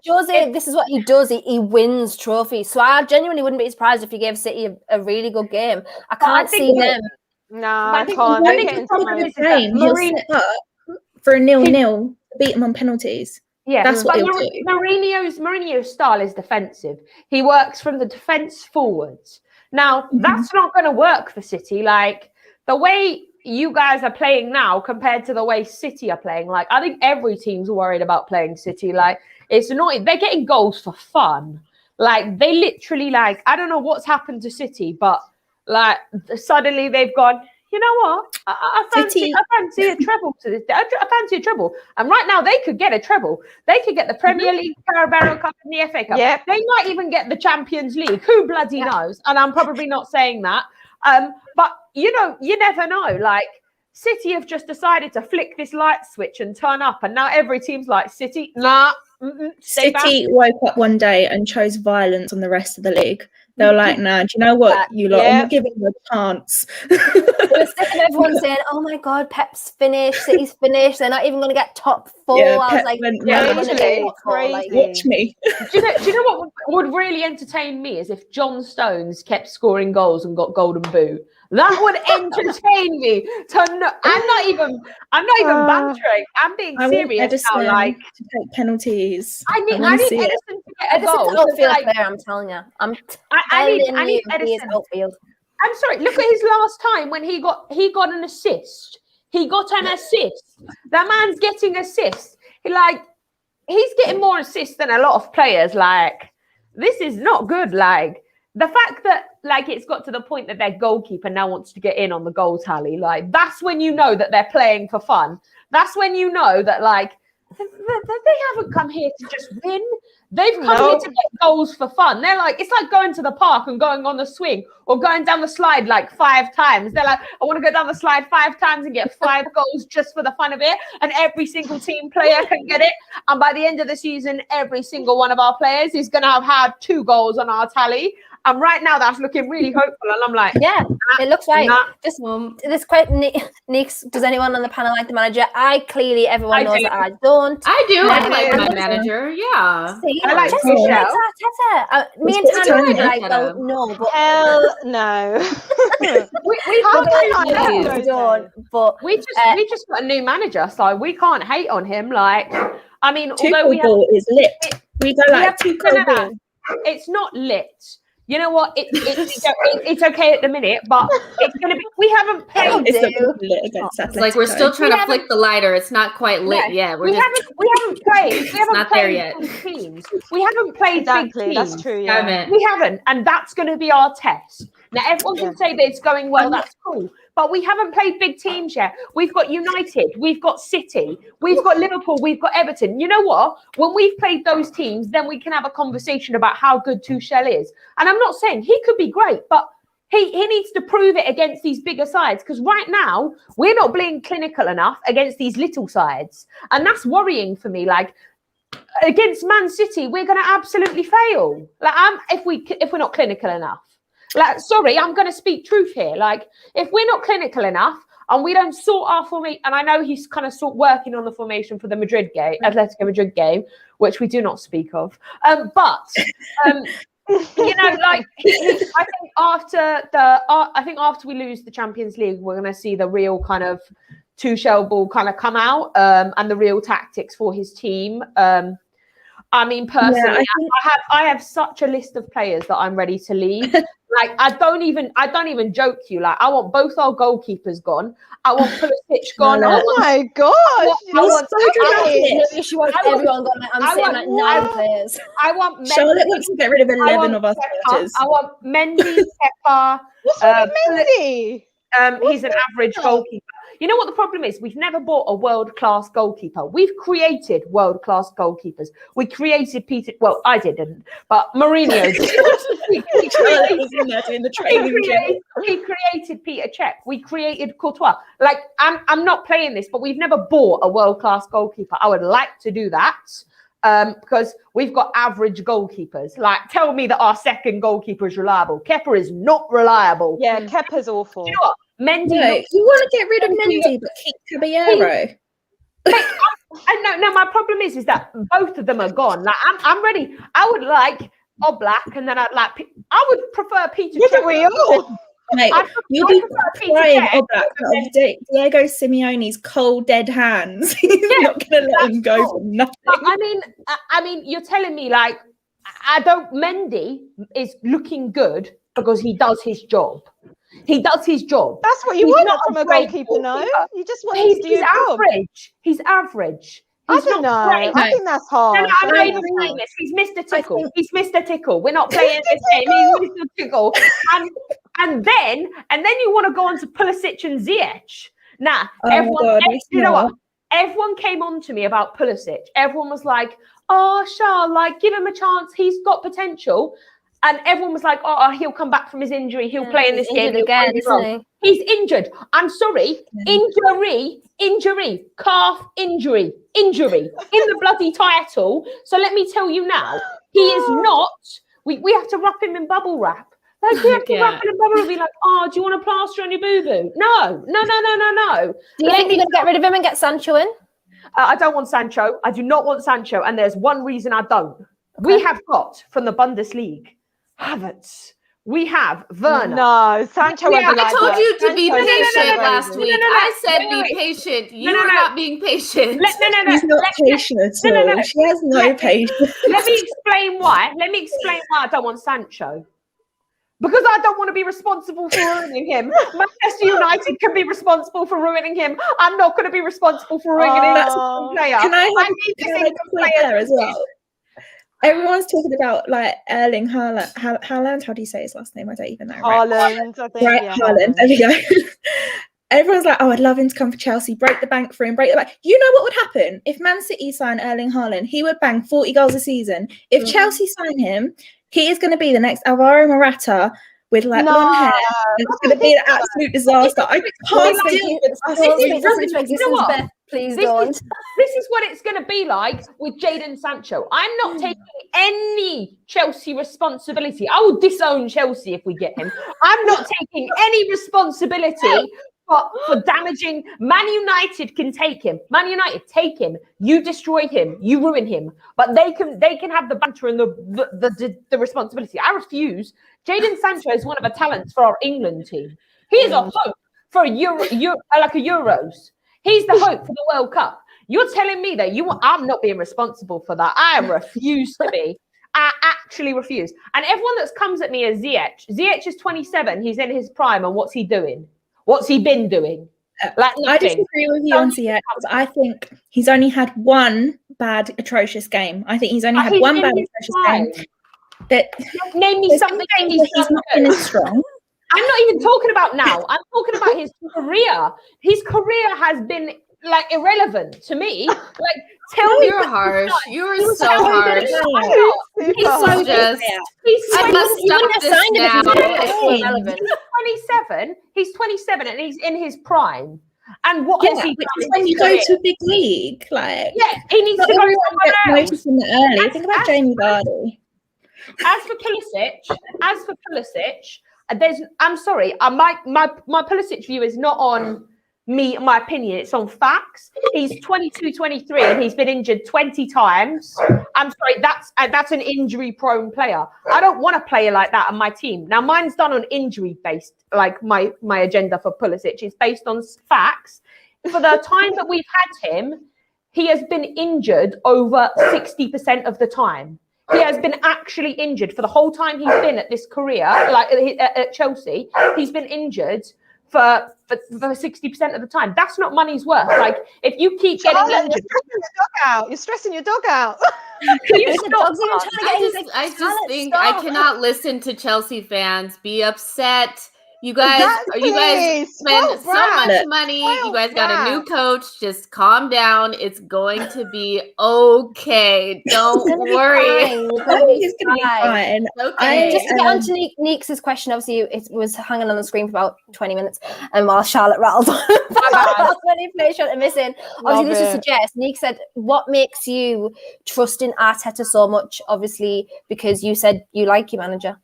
Jose, this is what he does. He wins trophies. So I genuinely wouldn't be surprised if he gave City a really good game. I can't see them. No, I can't. I think the problem is that he'll set up for a 0-0, beat him on penalties. Yeah, that's what he'll do. Mourinho's style is defensive. He works from the defense forwards. Now, that's not going to work for City. Like, the way you guys are playing now compared to the way City are playing, like, I think every team's worried about playing City. Like, it's not, they're getting goals for fun. Like, they literally, I don't know what's happened to City, but suddenly they've gone, you know what? I fancy a treble to this. I fancy a treble. And right now they could get a treble. They could get the Premier League, Carabao Cup, and the FA Cup. Yep. They might even get the Champions League. Who bloody knows? And I'm probably not saying that. But you never know. Like, City have just decided to flick this light switch and turn up, and now every team's like, City, nah. City woke up one day and chose violence on the rest of the league. They were like, nah, do you know what? You lot, I'm not giving you a chance. We're sick of everyone saying, oh my God, Pep's finished, City's finished. They're not even going to get top 4. Yeah, I was like, crazy. Watch me. Do you know what would really entertain me is if John Stones kept scoring goals and got golden boot. That would entertain me. I'm not even bantering. I'm being serious now. Like to take penalties. I need Edison to get a goal. Edison's outfield player, I'm telling you. I need Edison. Outfield. I'm sorry. Look at his last time when he got an assist. He got an assist. That man's getting assists. He's getting more assists than a lot of players. Like, this is not good. Like, the fact that it's got to the point that their goalkeeper now wants to get in on the goal tally, that's when you know that they're playing for fun. That's when you know that they haven't come here to just win. They've come here to get goals for fun. They're it's like going to the park and going on the swing or going down the slide 5 times. They're like, I want to go down the slide 5 times and get 5 goals just for the fun of it. And every single team player can get it. And by the end of the season, every single one of our players is going to have had 2 goals on our tally. And right now, that's looking really hopeful. And I'm like, yeah, it looks like this question. Neeks, does anyone on the panel like the manager? Everyone knows that I don't. I do. I like my manager. Yeah. See, I like Tata. Me and Tana would no, but hell no. we don't. But we just got a new manager, so we can't hate on him. Although Tuchel is lit. We go Tuchel. It's not lit. You know what? It's okay at the minute, but it's gonna be. We haven't played. It's we're still trying to flick the lighter. It's not quite lit yet. We haven't played. We haven't not there yet. Teams. We haven't played big teams. That's true. Yeah. We haven't, and that's going to be our test. Now everyone can say that it's going well. That's cool. But we haven't played big teams yet. We've got United, we've got City, we've got Liverpool, we've got Everton. You know what? When we've played those teams, then we can have a conversation about how good Tuchel is. And I'm not saying he could be great, but he needs to prove it against these bigger sides. Because right now, we're not being clinical enough against these little sides. And that's worrying for me. Against Man City, we're going to absolutely fail. If we're not clinical enough. Sorry, I'm going to speak truth here. If we're not clinical enough and we don't sort our formation, and I know he's kind of working on the formation for the Atletico Madrid game, which we do not speak of. I think after we lose the Champions League, we're going to see the real kind of Tuchel ball kind of come out, and the real tactics for his team. Personally, I have such a list of players that I'm ready to leave. I don't even joke you. I want both our goalkeepers gone. I want Pulisic gone. Oh my gosh! She wants everyone gone. I'm saying 9 players. I want Charlotte wants to get rid of 11 of our starters. I want Mendy, Kepa. What's with Mendy? He's an average goalkeeper. You know what the problem is? We've never bought a world-class goalkeeper. We've created world-class goalkeepers. We created Peter. Well, I didn't, but Mourinho did. He created Peter Cech. We created Courtois. I'm not playing this, but we've never bought a world-class goalkeeper. I would like to do that. Because we've got average goalkeepers. Tell me that our second goalkeeper is reliable. Kepa is not reliable. Yeah, Kepa's awful. You know what? Mendy. No, you want to get rid of Mendy, but keep Caballero. No, my problem is that both of them are gone. I'm ready. I would like Oblak, and then I would prefer Peter. Wouldn't we all? Mate, you'll be crying Oblak of Diego Simeone's cold dead hands. He's not going to let him go for nothing. I mean, you're telling me Mendy is looking good because he does his job. He does his job. That's what you want from a goalkeeper, no? You just want him to do your job. He's average. I don't know. Great. I think that's hard. No, I'm not even saying this. He's Mr. Tickle. He's Mr. Tickle. We're not playing this game. He's Mr. Tickle. And then you want to go on to Pulisic and Ziyech. Nah, you know what? Everyone came on to me about Pulisic. Everyone was like, oh, Charles, give him a chance. He's got potential. And everyone was like, oh, he'll come back from his injury. He'll play in this game again. He's injured. I'm sorry. Injury. Calf injury. In the bloody title. So let me tell you now, he is not We have to wrap him in bubble wrap. Like, we have to wrap him in bubble wrap and be like, oh, do you want a plaster on your boo-boo? No. Do you think you're going to get rid of him and get Sancho in? I don't want Sancho. I do not want Sancho. And there's one reason I don't. Okay. We have got from the Bundesliga, Havertz. We have Werner. No, Sancho. I told you to be patient last week. I said be patient. You are not being patient. She's not patient at all. She has no patience. Let me explain why. I don't want Sancho. Because I don't want to be responsible for ruining him. Manchester United can be responsible for ruining him. I'm not going to be responsible for ruining him. That's a player. Can I have a point there as well? Everyone's talking about like Erling Haaland. Haaland, how do you say his last name? I don't even know. Haaland, I think. Right, Haaland. There we go. Everyone's like, oh, I'd love him to come for Chelsea, break the bank for him, break the bank. You know what would happen? If Man City sign Erling Haaland, he would bang 40 goals a season. If Chelsea sign him, he is going to be the next Alvaro Morata with like blonde hair. It's going to be an absolute disaster. I can't deal with this. Please don't. This is what it's going to be like with Jadon Sancho. I'm not taking any Chelsea responsibility. I will disown Chelsea if we get him. I'm not taking any responsibility for damaging. Man United can take him. Man United, take him. You destroy him. You ruin him. But they can have the banter and the responsibility. I refuse. Jadon Sancho is one of the talents for our England team. He is a hope for Euros. He's the hope for the World Cup. You're telling me that I'm not being responsible for that. I refuse to be. I actually refuse. And everyone that comes at me as Ziyech. Ziyech is 27. He's in his prime. And what's he doing? What's he been doing? Like nothing. I disagree with you on Ziyech. I think he's only had one bad, atrocious game. I think he's only had one bad, atrocious game. Name me something he's not been as strong. I'm not even talking about now. I'm talking about his career. His career has been like irrelevant to me. Like, tell me. You're harsh. You're so harsh. He's so just. I must stop this now. He's 27. He's 27, and he's in his prime. And what has he done? When you go to a big league, like he needs to go somewhere else. In the early. Think about Jamie Vardy. As for Pulisic. I'm sorry. My Pulisic view is not on me, my opinion. It's on facts. He's 22, 23, and he's been injured 20 times. I'm sorry. That's an injury-prone player. I don't want a player like that on my team. Now, mine's done on injury-based. Like my agenda for Pulisic is based on facts. For the time that we've had him, he has been injured over 60% of the time. He has been actually injured for the whole time he's been at this career, like at Chelsea. He's been injured for 60% of the time. That's not money's worth. Like, if you keep getting injured, you're stressing your dog out. I just think I cannot listen to Chelsea fans be upset. You guys spend so much money. You guys got a new coach. Just calm down. It's going to be okay. Don't worry. It's going to be fine. Okay. Just to get on to Neeks' question, obviously it was hanging on the screen for about 20 minutes, and while Charlotte rattled on about many players shot and missing. Obviously, this would suggest, Neeks said, what makes you trust in Arteta so much? Obviously, because you said you like your manager.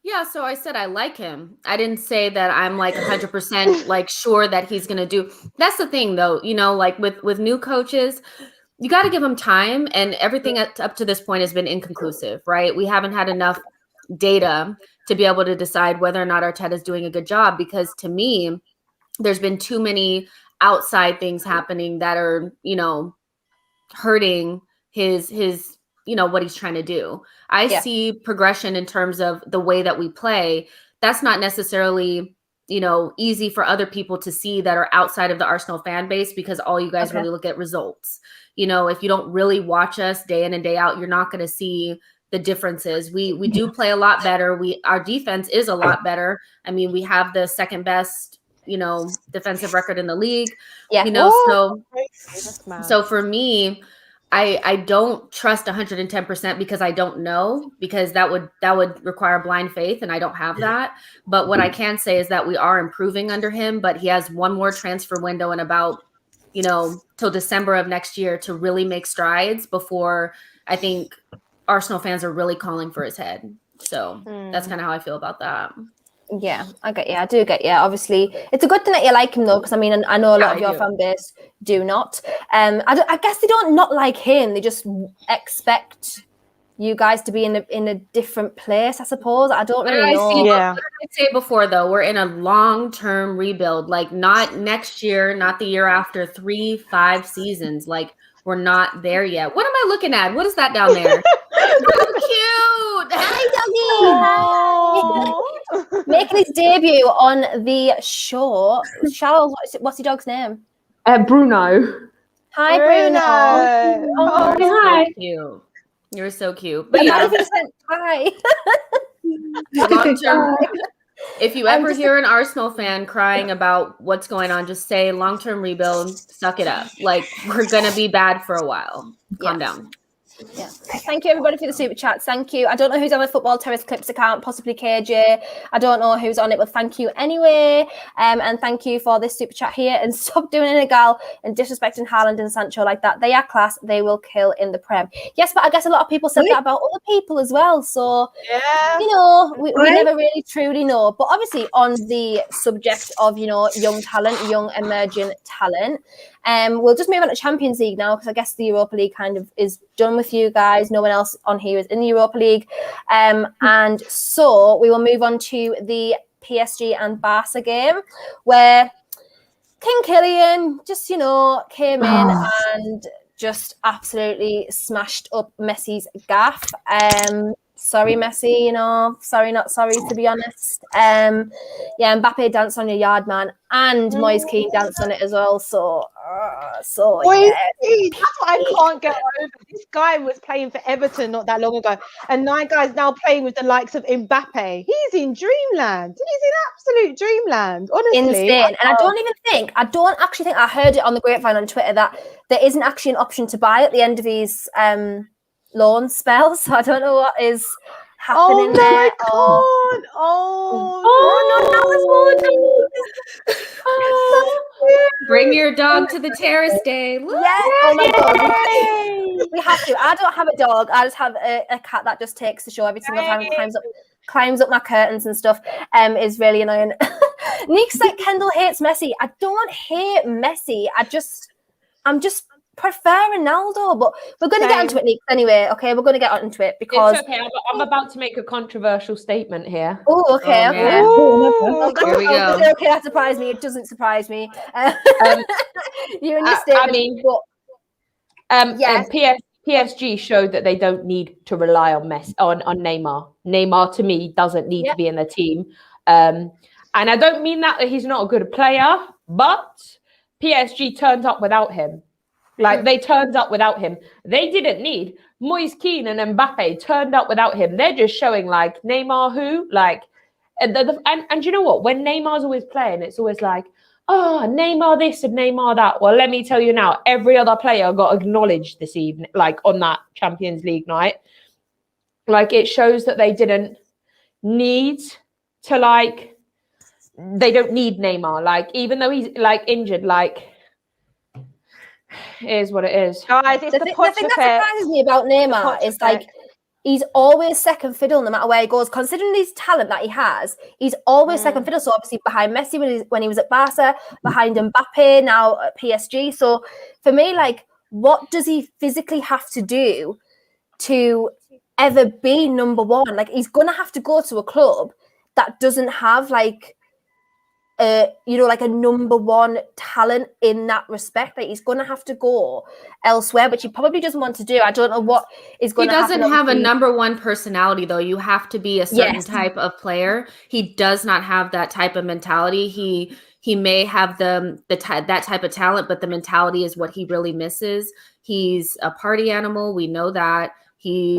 Yeah, so I said I like him. I didn't say that I'm like 100% like sure that he's going to do. That's the thing though, you know, like with new coaches, you got to give them time, and everything up to this point has been inconclusive, right? We haven't had enough data to be able to decide whether or not Arteta is doing a good job, because to me, there's been too many outside things happening that are, you know, hurting his you know, what he's trying to do. I see progression in terms of the way that we play. That's not necessarily, you know, easy for other people to see that are outside of the Arsenal fan base, because all you guys really look at results. You know, if you don't really watch us day in and day out, you're not going to see the differences. We do play a lot better. Our defense is a lot better. I mean, we have the second best, you know, defensive record in the league. Yeah. You know, so for me, I don't trust 110% because I don't know, because that would require blind faith, and I don't have that. But what I can say is that we are improving under him, but he has one more transfer window in about, you know, till December of next year to really make strides before I think Arsenal fans are really calling for his head. So that's kind of how I feel about that. Yeah, I get you. I do get you. Obviously, it's a good thing that you like him though, because I mean, I know a lot of your fan base do not. I guess they don't not like him. They just expect you guys to be in a different place. I suppose. I don't really know. What did I say before though? We're in a long-term rebuild. Like not next year, not the year after. 3-5 seasons. Like we're not there yet. What am I looking at? What is that down there? So cute. Hi, doggy. Making his debut on the show. Charles, what's your dog's name? Bruno. Hi, Bruno. Oh, hi. So cute. You're so cute. But yeah, hi. Long-term, if you ever hear an Arsenal fan crying about what's going on, just say long-term rebuild, suck it up. Like we're gonna be bad for a while. Calm down. Yeah. Thank you everybody for the super chats. Thank you. I don't know who's on the Football Terrace Clips account, possibly KJ. I don't know who's on it, but thank you anyway. And thank you for this super chat here. And stop doing it, gal, and disrespecting Haaland and Sancho like that. They are class. They will kill in the Prem. Yes, but I guess a lot of people said that about other people as well. So you know, we never really truly know. But obviously, on the subject of young talent, young emerging talent. We'll just move on to Champions League now because I guess the Europa League kind of is done with you guys. No one else on here is in the Europa League. And so we will move on to the PSG and Barca game where King Kylian just, came in and just absolutely smashed up Messi's gaff. Sorry, Messi, sorry, not sorry, to be honest. Mbappe danced on your yard, man, and Moise Kean danced on it as well. So that's what I can't get over. This guy was playing for Everton not that long ago, and that guy's now playing with the likes of Mbappe. He's in dreamland. He's in absolute dreamland, honestly. Insane. And I don't actually think I heard it on the grapevine on Twitter that there isn't actually an option to buy at the end of his loan spell, so I don't know what is happening there. Bring your dog to the terrace day. Look. Yeah. Oh my god. We have to. I don't have a dog. I just have a cat that just takes the show every single time and climbs up my curtains and stuff. Is really annoying. Nick said Kendall hates Messi. I don't hate Messi. I'm just prefer Ronaldo, but we're going to get onto it, Nick, anyway. Okay, we're going to get onto it because it's okay. I'm about to make a controversial statement here. Oh, okay. Here we go. Okay, that surprised me. It doesn't surprise me. You and your statement. PSG showed that they don't need to rely on Neymar. Neymar, to me, doesn't need to be in the team. And I don't mean that he's not a good player, but PSG turned up without him. They turned up without him. They didn't need Moise Kean and Mbappe turned up without him. They're just showing Neymar who and you know what? When Neymar's always playing, it's always Neymar this and Neymar that. Well, let me tell you now, every other player got acknowledged this evening, on that Champions League night. It shows that they didn't need to they don't need Neymar. Even though he's injured, it is what it is. Guys, it's the thing that surprises me about Neymar is he's always second fiddle no matter where he goes. Considering his talent that he has, he's always second fiddle. So obviously behind Messi when he was at Barca, behind Mbappe now at PSG. So for me, what does he physically have to do to ever be number one? He's gonna have to go to a club that doesn't have a number one talent in that respect. He's going to have to go elsewhere, which he probably doesn't want to do. I don't know what is going to happen. He doesn't have a number one personality, though. You have to be a certain type of player. He does not have that type of mentality. He may have that type of talent, but the mentality is what he really misses. He's a party animal. We know that. He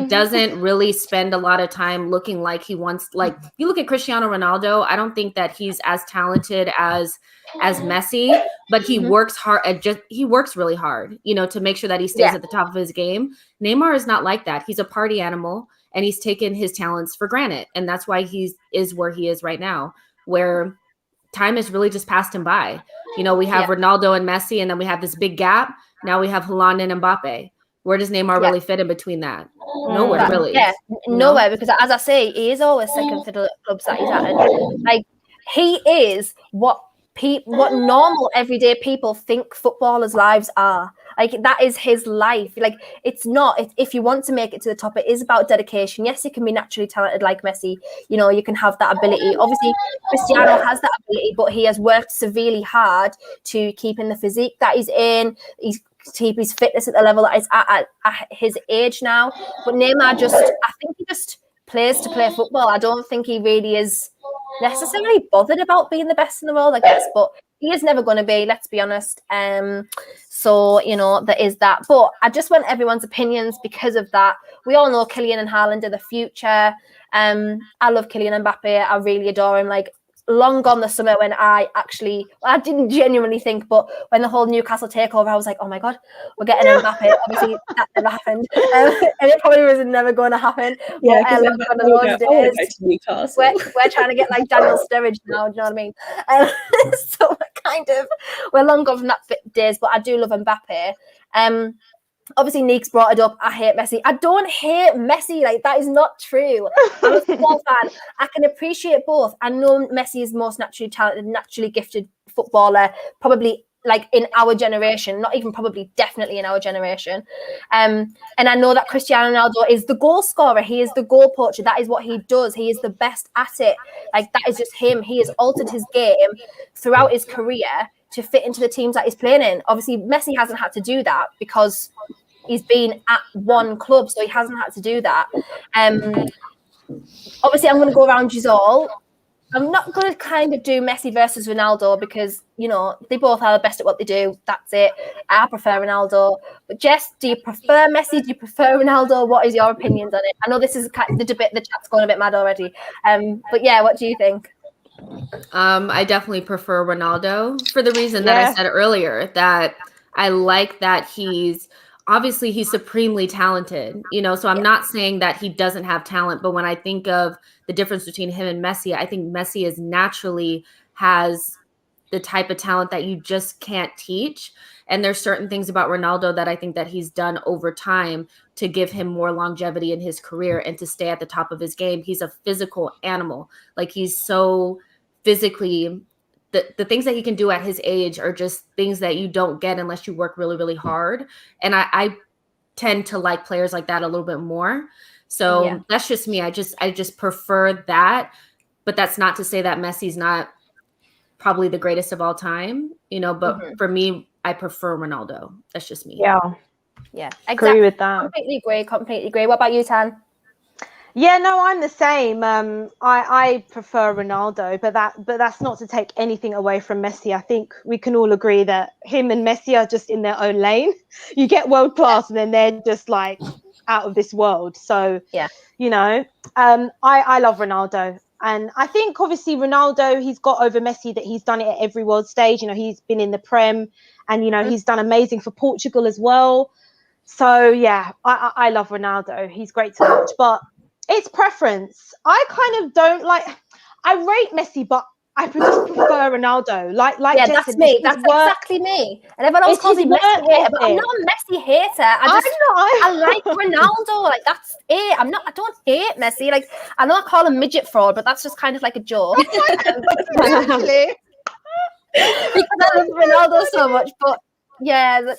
doesn't really spend a lot of time looking like he wants. You look at Cristiano Ronaldo, I don't think that he's as talented as Messi, but he works hard. He works really hard, to make sure that he stays at the top of his game. Neymar is not like that. He's a party animal, and he's taken his talents for granted, and that's why he is where he is right now, where time has really just passed him by. We have Ronaldo and Messi, and then we have this big gap. Now we have Haaland and Mbappe. Where does Neymar really fit in between that? Nowhere, really. Yeah, nowhere, because as I say, he is always second fiddle at clubs that he's at. And like, he is what normal everyday people think footballers' lives are. Like, that is his life. Like, it's not. If you want to make it to the top, it is about dedication. Yes, you can be naturally talented like Messi. You know, you can have that ability. Obviously, Cristiano has that ability, but he has worked severely hard to keep in the physique that he's in. He's keep his fitness at the level that he's at his age now. But Neymar I think he just plays to play football. I don't think he really is necessarily bothered about being the best in the world, I guess, but he is never going to be, let's be honest. So, you know, there is that. But I just want everyone's opinions because of that. We all know Kylian and Haaland are the future. I love Kylian Mbappe. I really adore him. Like, long gone the summer when I didn't genuinely think, but when the whole Newcastle takeover, I was like, oh my God, we're getting Mbappe. Obviously, that never happened. And it probably was never going to happen. Yeah, but we're trying to get like Daniel Sturridge now, do you know what I mean? So we're long gone from that days, but I do love Mbappe. Obviously, Neek's brought it up. I hate Messi. I don't hate Messi. Like, that is not true. I'm a football fan. I can appreciate both. I know Messi is the most naturally talented, naturally gifted footballer, probably like in our generation. Not even probably, definitely in our generation. And I know that Cristiano Ronaldo is the goal scorer. He is the goal poacher. That is what he does. He is the best at it. Like, that is just him. He has altered his game throughout his career to fit into the teams that he's playing in. Obviously, Messi hasn't had to do that because he's been at one club, so he hasn't had to do that. Obviously, I'm going to go around you all. I'm not going to kind of do Messi versus Ronaldo because, you know, they both are the best at what they do. That's it. I prefer Ronaldo. But Jess, do you prefer Messi? Do you prefer Ronaldo? What is your opinions on it? I know this is the debate. The chat's going a bit mad already. But yeah, what do you think? I definitely prefer Ronaldo for the reason that I said earlier, that I like that he's supremely talented, you know, so I'm not saying that he doesn't have talent, but when I think of the difference between him and Messi, I think Messi is naturally has the type of talent that you just can't teach. And there's certain things about Ronaldo that I think that he's done over time to give him more longevity in his career and to stay at the top of his game. He's a physical animal. Like, he's so physically, the things that he can do at his age are just things that you don't get unless you work really, really hard. And I tend to like players like that a little bit more. So that's just me. I just prefer that. But that's not to say that Messi's not probably the greatest of all time, you know, but for me, I prefer Ronaldo. That's just me. Yeah, exactly. Agree with that. Completely agree. What about you, Tan? Yeah, no, I'm the same. I prefer Ronaldo, but that's not to take anything away from Messi. I think we can all agree that him and Messi are just in their own lane. You get world class, and then they're just like out of this world. So you know, I love Ronaldo, and I think obviously Ronaldo, he's got over Messi that he's done it at every world stage. You know, he's been in the Prem, and you know he's done amazing for Portugal as well. So yeah, I love Ronaldo. He's great to watch, but it's preference. I kind of don't like. I rate Messi, but I just prefer Ronaldo. Like that's me. That's exactly me. And everyone else calls me Messi hater, but I'm not a Messi hater. I like Ronaldo. Like, that's it. I don't hate Messi. Like, I know I call him midget fraud, but that's just kind of like a joke. Actually, because I love Ronaldo so much, but. Yeah,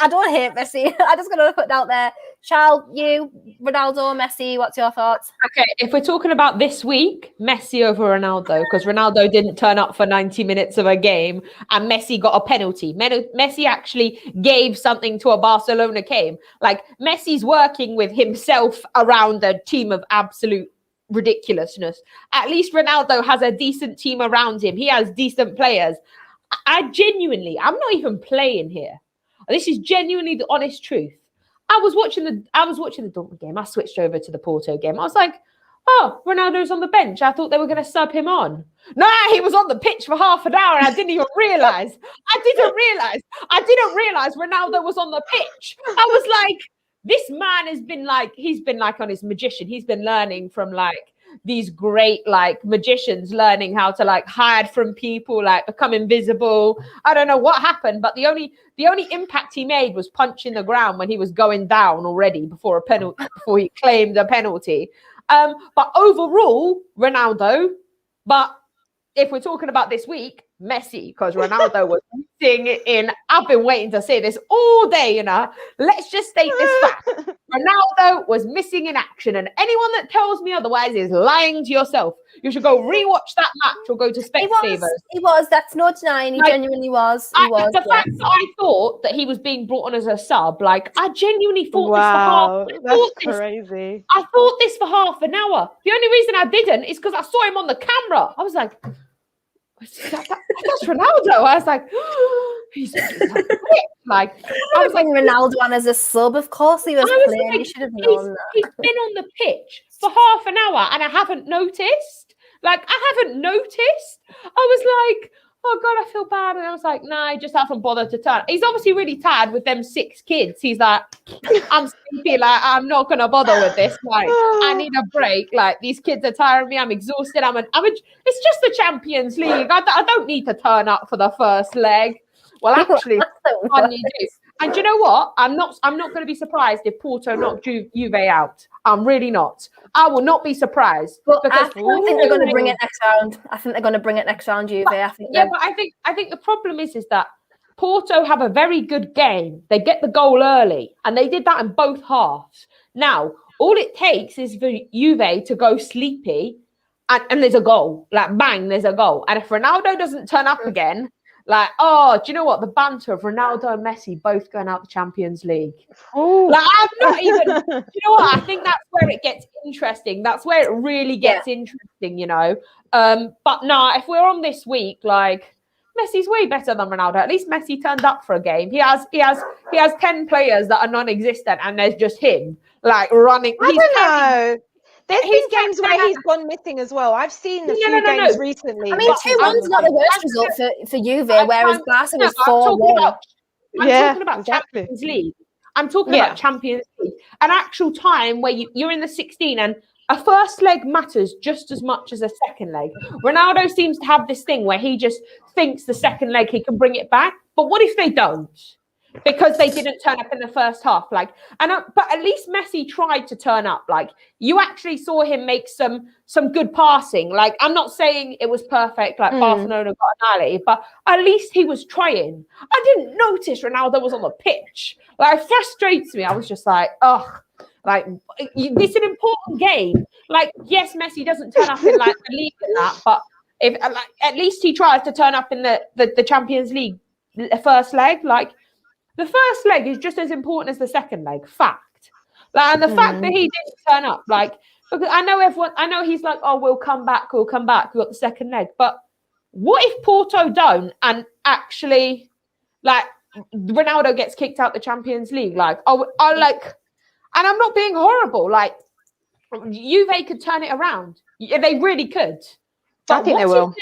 I don't hate Messi. I just gotta put it out there. Charles, you, Ronaldo, Messi, what's your thoughts? Okay, if we're talking about this week, Messi over Ronaldo, because Ronaldo didn't turn up for 90 minutes of a game and Messi got a penalty. Messi actually gave something to a Barcelona game. Like, Messi's working with himself around a team of absolute ridiculousness. At least Ronaldo has a decent team around him. He has decent players. I'm not even playing here. This is genuinely the honest truth. I was watching the Dortmund game. I switched over to the Porto game. I was like, oh, Ronaldo's on the bench. I thought they were going to sub him on. No, he was on the pitch for half an hour and I didn't even realise. I didn't realise Ronaldo was on the pitch. I was like, this man he's been like on his magician. He's been learning from like these great like magicians learning how to like hide from people, like become invisible. I don't know what happened, but the only impact he made was punching the ground when he was going down already before he claimed a penalty. But overall, Ronaldo. But if we're talking about this week, Messi, because Ronaldo was missing in. I've been waiting to say this all day, you know. Let's just state this fact. Ronaldo was missing in action, and anyone that tells me otherwise is lying to yourself. You should go rewatch that match or go to Specsavers. He was. That's no denying. He genuinely was. He was. The fact that I thought that he was being brought on as a sub, like I genuinely thought this for half. That's crazy. I thought this for half an hour. The only reason I didn't is because I saw him on the camera. I was like, that's Ronaldo. I was like, he's like, I was like Ronaldo on as a sub. Of course he was playing. Like, you should have known that. He's been on the pitch for half an hour and I haven't noticed. Like, I haven't noticed. I was like, oh God, I feel bad. And I was like, nah, he just hasn't bothered to turn. He's obviously really tired with them 6 kids. He's like, I'm sleepy. Like, I'm not going to bother with this. Like, I need a break. Like, these kids are tiring me. I'm exhausted. It's just the Champions League. I don't need to turn up for the first leg. Well, actually, you do. And do you know what? I'm not going to be surprised if Porto knocked Juve out. I'm really not. I will not be surprised. But I think they're going to bring it next round. I think they're going to bring it next round, Juve. But I think the problem is that Porto have a very good game. They get the goal early, and they did that in both halves. Now, all it takes is for Juve to go sleepy, and there's a goal. Like, bang, there's a goal. And if Ronaldo doesn't turn up again, like, oh, do you know what? The banter of Ronaldo and Messi both going out the Champions League. Ooh. Like, I'm not even, you know what? I think that's where it gets interesting. That's where it really gets interesting, you know. But nah, if we're on this week, like, Messi's way better than Ronaldo. At least Messi turned up for a game. He has 10 players that are non-existent, and there's just him, like, running. I don't know. There's been games where he's gone missing as well. I've seen a few games recently. I mean, 2-1's not the worst result for Juve, whereas Barca was 4-1. I'm talking about Champions League. I'm talking about Champions League. An actual time where you're in the 16 and a first leg matters just as much as a second leg. Ronaldo seems to have this thing where he just thinks the second leg he can bring it back. But what if they don't? Because they didn't turn up in the first half, but at least Messi tried to turn up. Like, you actually saw him make some good passing. Like, I'm not saying it was perfect, like Barcelona got annihilated, but at least he was trying. I didn't notice Ronaldo was on the pitch. Like, it frustrates me. I was just like, ugh. Like, it's an important game. Like, yes, Messi doesn't turn up in like the league and that, but if at least he tries to turn up in the Champions League first leg, like. The first leg is just as important as the second leg. Fact. Like, and the fact that he didn't turn up, like, because I know he's like, oh, we'll come back. We've got the second leg. But what if Porto don't and actually, like, Ronaldo gets kicked out the Champions League? Like, I like, and I'm not being horrible. Like, Juve could turn it around. They really could. But I think they will.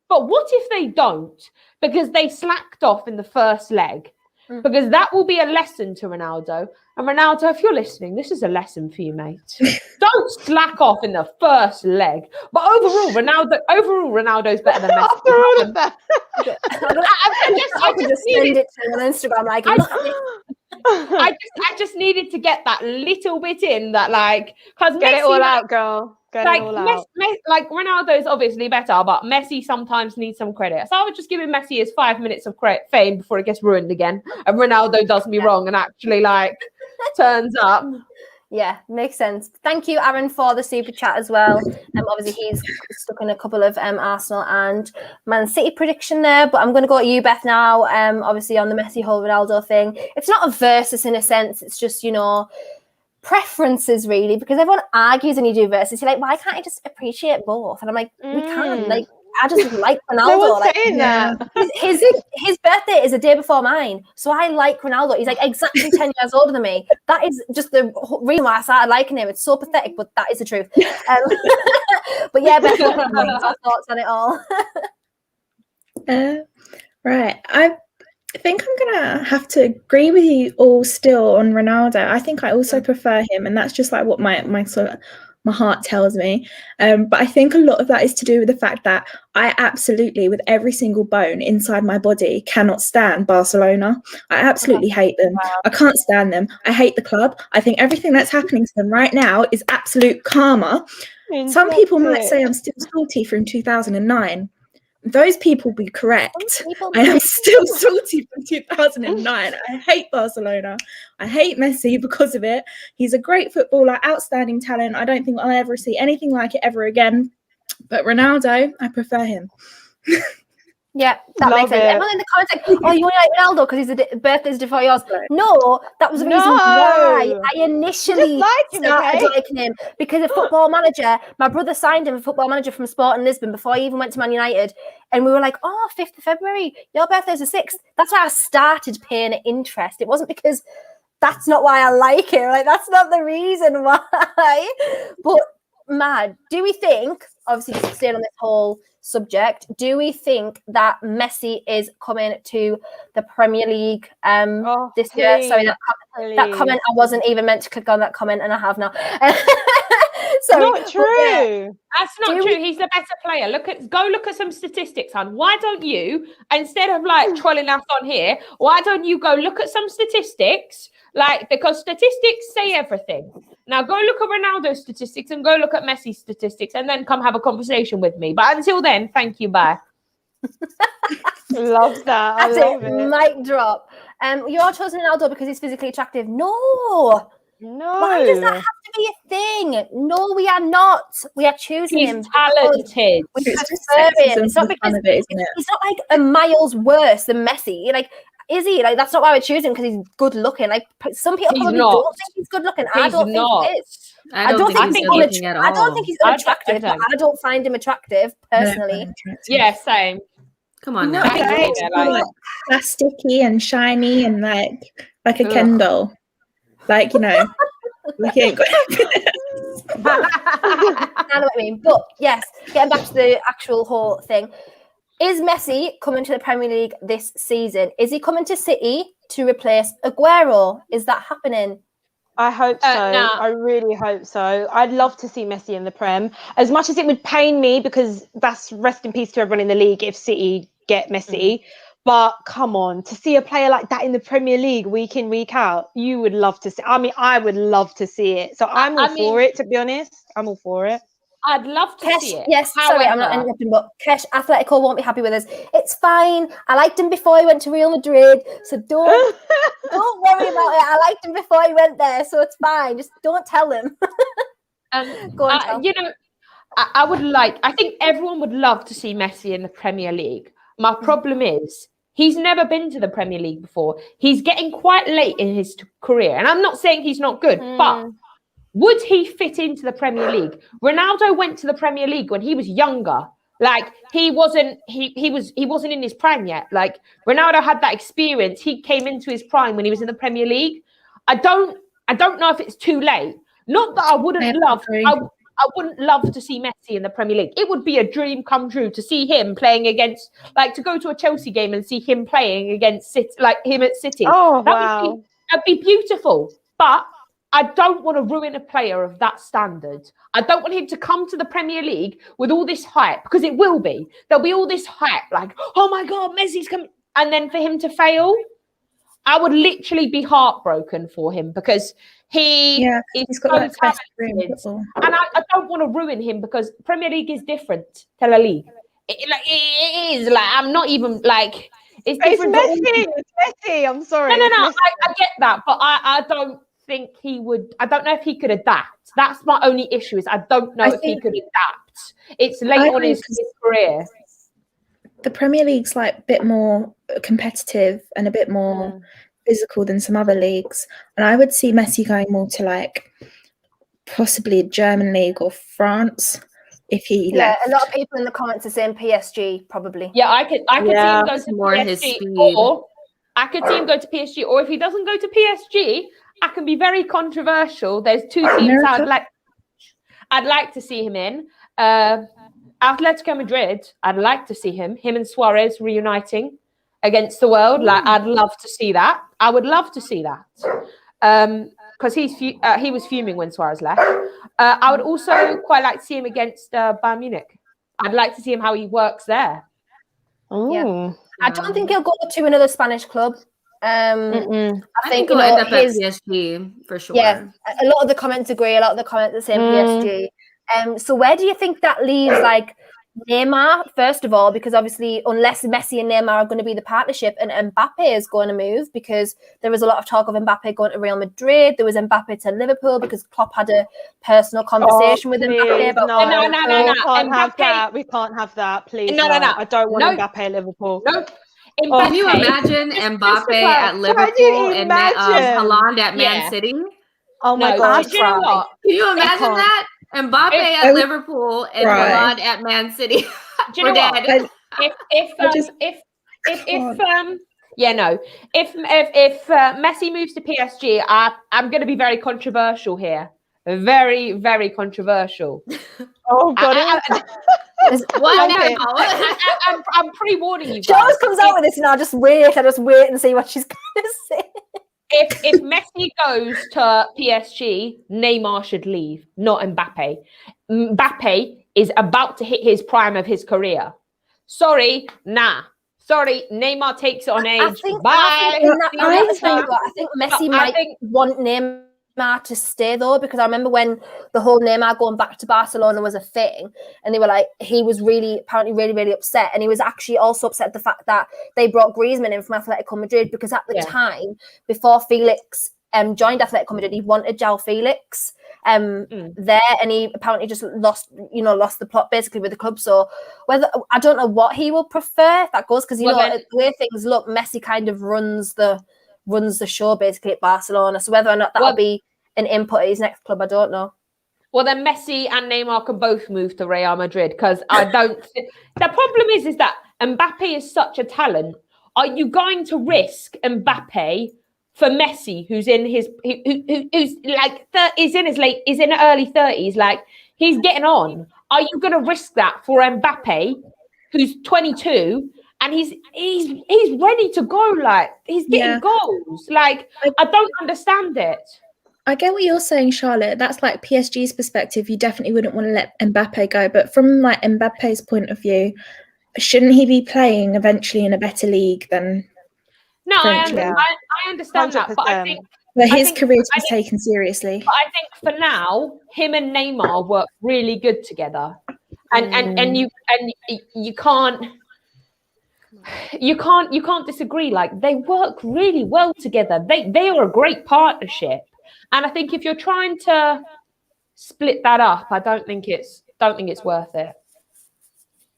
But what if they don't? Because they slacked off in the first leg. Because that will be a lesson to Ronaldo. And Ronaldo, if you're listening, this is a lesson for you, mate. Don't slack off in the first leg. But overall, Ronaldo's better than Messi. After all of that. I could just send it to him on Instagram. Like, I just needed to get that little bit in that, like, because get it all out, girl. Get it all out. Like, Ronaldo's obviously better, but Messi sometimes needs some credit. So I would just give him Messi his 5 minutes of fame before it gets ruined again. And Ronaldo does me wrong and actually, like, turns up. Yeah, makes sense. Thank you, Aaron, for the super chat as well. Obviously, he's stuck in a couple of Arsenal and Man City prediction there, but I'm going to go to you, Beth, now. Obviously, on the Messi whole Ronaldo thing. It's not a versus in a sense. It's just, you know, preferences, really, because everyone argues when you do versus. You're like, why can't I just appreciate both? And I'm like, we can. Like, I just like Ronaldo. Like, his birthday is a day before mine, so I like Ronaldo. He's like exactly 10 years older than me. That is just the reason why I started liking him. It's so pathetic, but that is the truth. But yeah, Beth, what are your thoughts on it all? Right, I think I'm gonna have to agree with you all still on Ronaldo. I think I also prefer him, and that's just like what my sort of my heart tells me. But I think a lot of that is to do with the fact that I absolutely, with every single bone inside my body, cannot stand Barcelona. I absolutely hate them. I can't stand them. I hate the club. I think everything that's happening to them right now is absolute karma. Some people might say I'm still salty from 2009. Those people be correct. I am still salty from 2009. I hate Barcelona. I hate Messi because of it. He's a great footballer, outstanding talent. I don't think I'll ever see anything like it ever again. But Ronaldo, I prefer him. Yeah, that makes sense. Everyone in the comments like, oh, you only like Ronaldo because his birthday's before yours. No, that was the reason why I initially started liking him, because of Football Manager. My brother signed him a Football Manager from Sporting Lisbon before he even went to Man United. And we were like, oh, 5th of February, your birthday's the 6th. That's why I started paying it interest. It wasn't because that's not why I like it. Like, that's not the reason why. But, Mad, do we think, obviously just staying on this whole subject, do we think that Messi is coming to the Premier League this year? Sorry, that comment, I wasn't even meant to click on that comment, and I have now. Sorry, not true. That's not true. He's the better player. Go look at some statistics, hon. Why don't you, instead of like trolling us on here, why don't you go look at some statistics? Like, because statistics say everything. Now go look at Ronaldo's statistics and go look at Messi's statistics, and then come have a conversation with me. But until then, thank you, bye. Love that. I love it. Mic drop. You're choosing Ronaldo because he's physically attractive. No. Why does that have to be a thing? No, we are not. We are choosing him. He's talented. It's not because he's not like a miles worse than Messi. Like, is he? Like, that's not why we're choosing, because he's good looking. Like, some people probably don't think he's good looking. I don't think he is. I don't think he's good looking at all. I don't think he's unattractive, but I don't find him attractive personally. Yeah, same. Come on now. Like plasticky and shiny and like a Ken doll. Like, you know, like he ain't got I know what I mean. But yes, getting back to the actual whole thing. Is Messi coming to the Premier League this season? Is he coming to City to replace Aguero? Is that happening? I hope so. I really hope so. I'd love to see Messi in the Prem. As much as it would pain me, because that's rest in peace to everyone in the league if City get Messi. But come on, to see a player like that in the Premier League week in, week out, you would love to see. I mean, I would love to see it. So I'm all for it, to be honest. I'm all for it. I'd love to see it. Yes, sorry, I'm not interrupting, but Kesh, Atletico won't be happy with us. It's fine. I liked him before he went to Real Madrid, so don't worry about it. I liked him before he went there, so it's fine. Just don't tell him. Go on, tell. You know, I think everyone would love to see Messi in the Premier League. My problem is, he's never been to the Premier League before. He's getting quite late in his career, and I'm not saying he's not good, but would he fit into the Premier League? Ronaldo went to the Premier League when he was younger. Like, he wasn't in his prime yet. Like, Ronaldo had that experience. He came into his prime when he was in the Premier League. I don't know if it's too late. Not that I wouldn't I wouldn't love to see Messi in the Premier League. It would be a dream come true to see him playing against, like, to go to a Chelsea game and see him playing against City, like him at City. Oh, wow. That'd be beautiful. But I don't want to ruin a player of that standard. I don't want him to come to the Premier League with all this hype, because it will be. There'll be all this hype, like, oh my God, Messi's coming. And then for him to fail, I would literally be heartbroken for him, because he's got that best talented. And I don't want to ruin him, because Premier League is different to La Ligue. It is. Like, I'm not even like, it's different. It's Messi. I'm sorry. No. I get that, but I don't think he would. I don't know if he could adapt. That's my only issue, is I don't know if he could adapt. It's late on his career. The Premier League's like a bit more competitive and a bit more physical than some other leagues, and I would see Messi going more to like possibly a German league or France if he left. A lot of people in the comments are saying PSG probably. Yeah, I could see him go to PSG, or I could see him go to PSG, or if he doesn't go to PSG, I can be very controversial. There's two teams I'd like to see him in. Atletico Madrid, I'd like to see him and Suarez reuniting against the world. Like, I'd love to see that. I would love to see that. Because he was fuming when Suarez left. I would also quite like to see him against Bayern Munich. I'd like to see him how he works there. Oh, I don't think he'll go to another Spanish club. I think you he'll know, end up at PSG for sure. Yeah, a lot of the comments agree. A lot of the comments are saying PSG. So where do you think that leaves like Neymar, first of all, because obviously unless Messi and Neymar are going to be the partnership, and Mbappe is going to move, because there was a lot of talk of Mbappe going to Real Madrid. There was Mbappe to Liverpool because Klopp had a personal conversation with Mbappe about no, no. We can't have Mbappe, that. We can't have that, please. No. I don't want Mbappe at Liverpool. No. Can you imagine Mbappe at Liverpool and Haaland at Man City? Oh my God! Do you know what? Can you imagine that? Mbappe at Liverpool and Haaland at Man City. Do you know what? If Messi moves to PSG, I'm going to be very controversial here. Very, very controversial. Oh God! I'm pre-warning you guys. She always comes out with this, and I just wait and see what she's going to say. If Messi goes to PSG, Neymar should leave, not Mbappe. Mbappe is about to hit his prime of his career. Sorry, Neymar takes it on age. I think Messi might want Neymar to stay though, because I remember when the whole Neymar going back to Barcelona was a thing, and they were like, he was apparently really upset, and he was actually also upset at the fact that they brought Griezmann in from Atletico Madrid, because at the time before Felix joined Atletico Madrid, he wanted João Felix there, and he apparently just lost the plot basically with the club. So I don't know what he will prefer if that goes, because the way things look, Messi kind of runs the show basically at Barcelona. So whether or not that'll be an input at his next club, I don't know. Well, then Messi and Neymar can both move to Real Madrid, because I don't. The problem is that Mbappe is such a talent. Are you going to risk Mbappe for Messi, who's in his who's like is in early 30s, like he's getting on? Are you going to risk that for Mbappe, who's 22? And he's ready to go, like he's getting goals. Like I don't understand it. I get what you're saying, Charlotte. That's like PSG's perspective. You definitely wouldn't want to let Mbappe go. But from like Mbappe's point of view, shouldn't he be playing eventually in a better league than? No, I understand 100%. That, but I think his career to be taken seriously. But I think for now, him and Neymar work really good together, and you can't. You can't disagree. Like they work really well together. They are a great partnership, and I think if you're trying to split that up, I don't think it's worth it.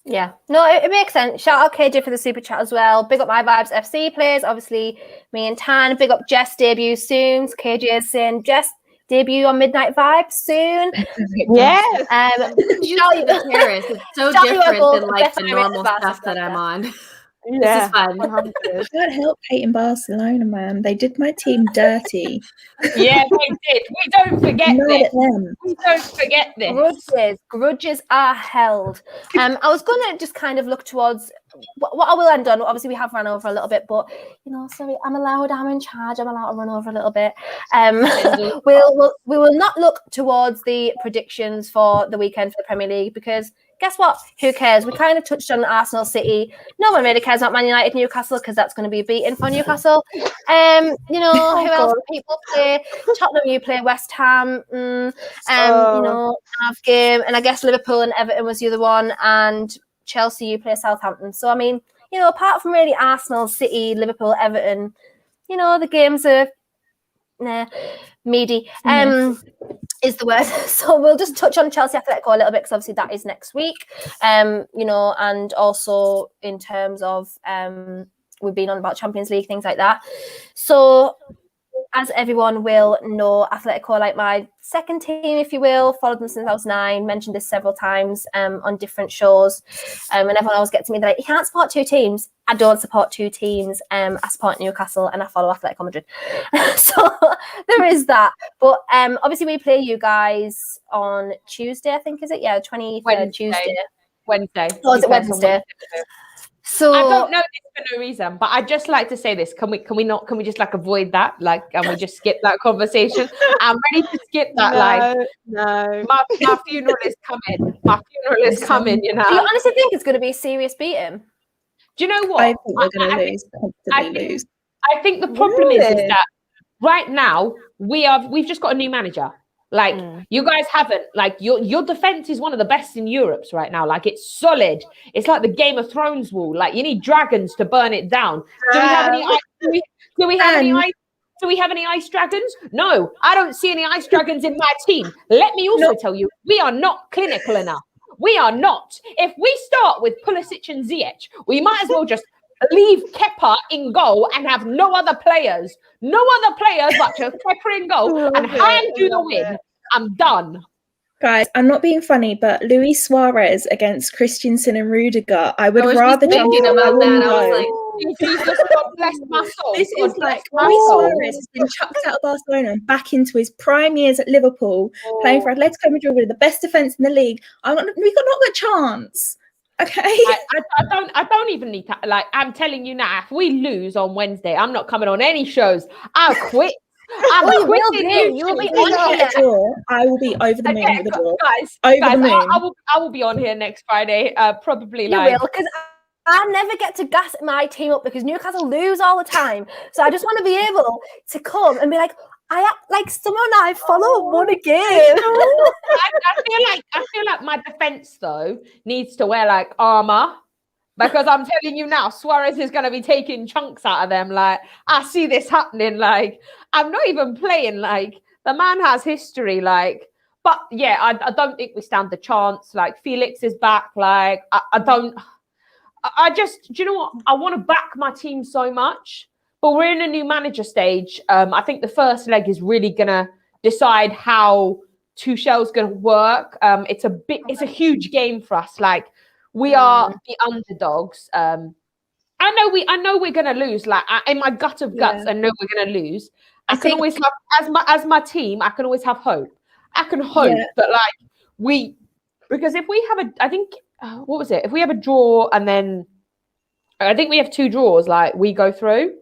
Yeah, no, it makes sense. Shout out KJ for the super chat as well. Big up My Vibes FC players. Obviously, me and Tan. Big up Jess, debut soon. KJ is saying Jess debut on Midnight Vibes soon. Yes. The Terrace. It's so different than like the normal stuff that I'm on. Yeah, this is fun. 100. I can't help hating Barcelona, man. They did my team dirty. Yeah, they did. We don't forget this. We don't forget this. Grudges are held. I was going to just kind of look towards what I will end on. Obviously, we have run over a little bit, but sorry, I'm in charge. I'm allowed to run over a little bit. We will not look towards the predictions for the weekend for the Premier League, because guess what? Who cares? We kind of touched on Arsenal City. No one really cares about Man United Newcastle, because that's going to be a beating for Newcastle. Who else do people play? Tottenham, you play West Ham. Half game, and I guess Liverpool and Everton was the other one, and Chelsea, you play Southampton. So I mean, apart from really Arsenal, City, Liverpool, Everton, the games are meaty. Is the word. So we'll just touch on Chelsea Atletico a little bit, because obviously that is next week. And also in terms of we've been on about Champions League, things like that. So as everyone will know, Atletico are like my second team, if you will. Followed them since I was 9. Mentioned this several times on different shows. And everyone always gets to me, they're like, you can't support 2 teams. I don't support 2 teams. I support Newcastle and I follow Atletico Madrid. So there is that. But obviously we play you guys on Tuesday, I think, is it? Yeah, 23rd Tuesday. Wednesday. Oh, is it Wednesday? So I don't know this for no reason, but I'd just like to say this. Can we just like avoid that? Like, can we just skip that conversation? I'm ready to skip that. No. My funeral is coming. My funeral is coming, you know. do you honestly think it's going to be a serious beating? Do you know what? I think we're going to lose. Constantly lose. I think the problem is that right now we've just got a new manager. Like you guys haven't, like your defense is one of the best in Europe right now. Like it's solid. It's like the Game of Thrones wall. Like you need dragons to burn it down. Do we have any? Do we have any ice dragons? No, I don't see any ice dragons in my team. Let me also tell you, we are not clinical enough. We are not. If we start with Pulisic and Ziyech, we might as well just leave Kepa in goal and have no other players but just Kepa in goal and hand you the win. I'm done. Guys, I'm not being funny, but Luis Suarez against Christensen and Rudiger, I would rather thinking about that. I was like, Jesus, God bless my soul. This is like Luis Suarez has been chucked out of Barcelona and back into his prime years at Liverpool, playing for Atletico Madrid with the best defense in the league. We got not got a chance. Okay. I don't even need to, like, I'm telling you now, if we lose on Wednesday, I'm not coming on any shows. I'll quit. You will be on here. I will be over the moon with a draw. Guys, the moon. I will be on here next Friday. Probably you will, because I never get to gas my team up because Newcastle lose all the time. So I just want to be able to come and be like, someone I follow won a game. I feel like my defense though needs to wear like armor, because I'm telling you now, Suarez is going to be taking chunks out of them. Like I see this happening. Like I'm not even playing. Like the man has history. Like, but yeah, I don't think we stand the chance. Like Felix is back. Like I just, do you know what? I want to back my team so much. But we're in a new manager stage. I think the first leg is really gonna decide how Tuchel's gonna work. It's a huge game for us. Like we are the underdogs. I know we're gonna lose. Like in my gut of guts, I know we're gonna lose. I can always have as my team. I can always have hope. I can hope that because if we have what was it? If we have a draw and then I think we have 2 draws, like we go through.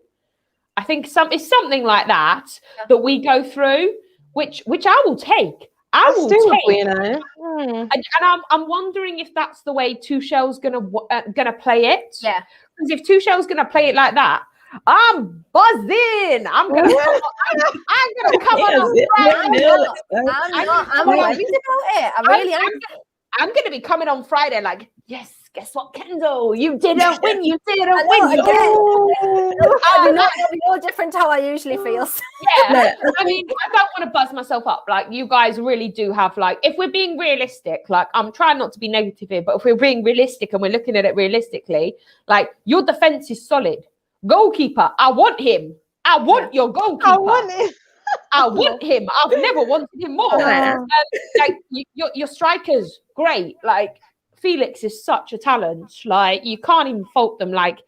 I think it's something like that we go through, which I will take. I will take. You know. And I'm wondering if that's the way Tuchel's gonna play it. Yeah. Because if Tuchel's gonna play it like that, I'm buzzing. I'm gonna come on. I'm worried about it. I really am. I'm gonna be coming on Friday like, yes. Guess what, Kendall? You didn't win. You didn't win. You're different to how I usually feel. Yeah. I mean, I don't want to buzz myself up. Like, you guys really do have, like, if we're being realistic, like, I'm trying not to be negative here, but if we're being realistic and we're looking at it realistically, like, your defense is solid. Goalkeeper, I want him. I want your goalkeeper. I want him. I want him. I've never wanted him more. Like, your strikers, great. Like, Felix is such a talent. Like you can't even fault them. Like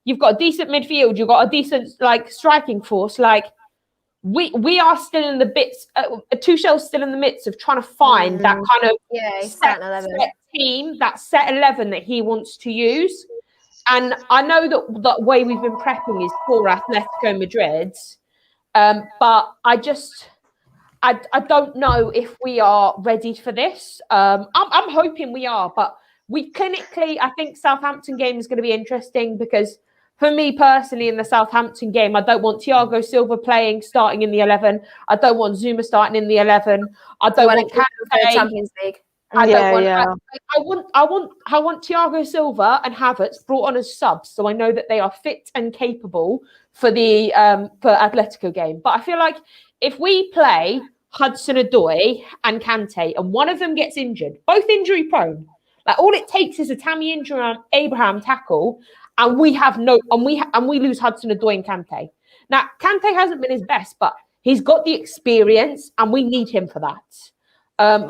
you've got a decent midfield, you've got a decent like striking force. Like we are still in the bits. Tuchel's still in the midst of trying to find that kind of set team, that set 11 that he wants to use. And I know that the way we've been prepping is for Atletico Madrid, but I don't know if we are ready for this. I'm hoping we are, but we clinically, I think Southampton game is going to be interesting because for me personally in the Southampton game, I don't want Thiago Silva starting in the 11. I don't want Zuma starting in the 11. I don't want Kante. Champions League. I want Thiago Silva and Havertz brought on as subs, so I know that they are fit and capable for the for Atletico game. But I feel like if we play Hudson-Odoi and Kante, and one of them gets injured, both injury prone. Like all it takes is a Tammy Abraham tackle, and we lose Hudson-Odoi and Kante. Now Kante hasn't been his best, but he's got the experience, and we need him for that. And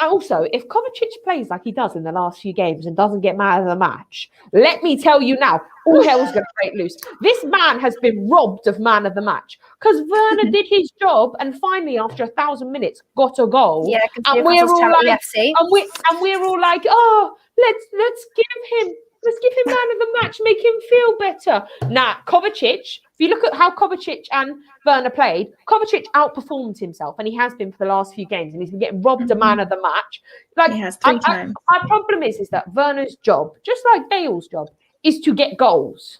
also, if Kovacic plays like he does in the last few games and doesn't get mad at the match, let me tell you now, all hell's going to break loose. This man has been robbed of man of the match because Werner did his job and finally, after 1,000 minutes, got a goal. Yeah, and we're all like, oh, Let's give him man of the match, make him feel better. Nah, Kovacic, if you look at how Kovacic and Werner played, Kovacic outperformed himself, and he has been for the last few games, and he's been getting robbed a man of the match. Like, He has 3 times. Our problem is that Werner's job, just like Bale's job, is to get goals.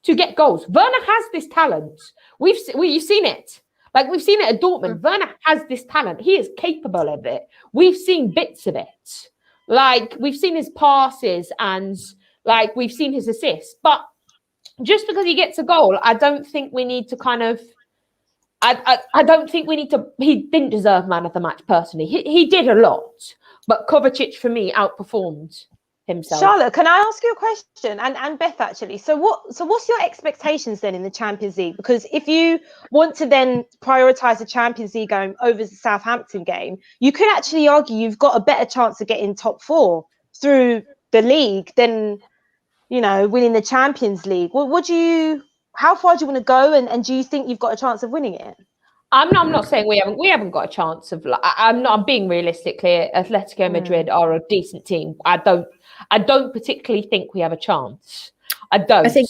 To get goals. Werner has this talent. You've seen it. Like, we've seen it at Dortmund. Werner has this talent. He is capable of it. We've seen bits of it. Like, we've seen his passes and, like, we've seen his assists. But just because he gets a goal, I don't think we need to kind of... I don't think we need to... He didn't deserve man of the match, personally. He did a lot. But Kovacic, for me, outperformed himself. Charlotte, can I ask you a question? And Beth, actually. So what's your expectations then in the Champions League? Because if you want to then prioritise the Champions League going over the Southampton game, you could actually argue you've got a better chance of getting top 4 through the league than, you know, winning the Champions League. How far do you want to go? And do you think you've got a chance of winning it? I'm not saying we haven't got a chance of. I'm being realistic here. Atletico Madrid are a decent team. I don't particularly think we have a chance. I don't. I think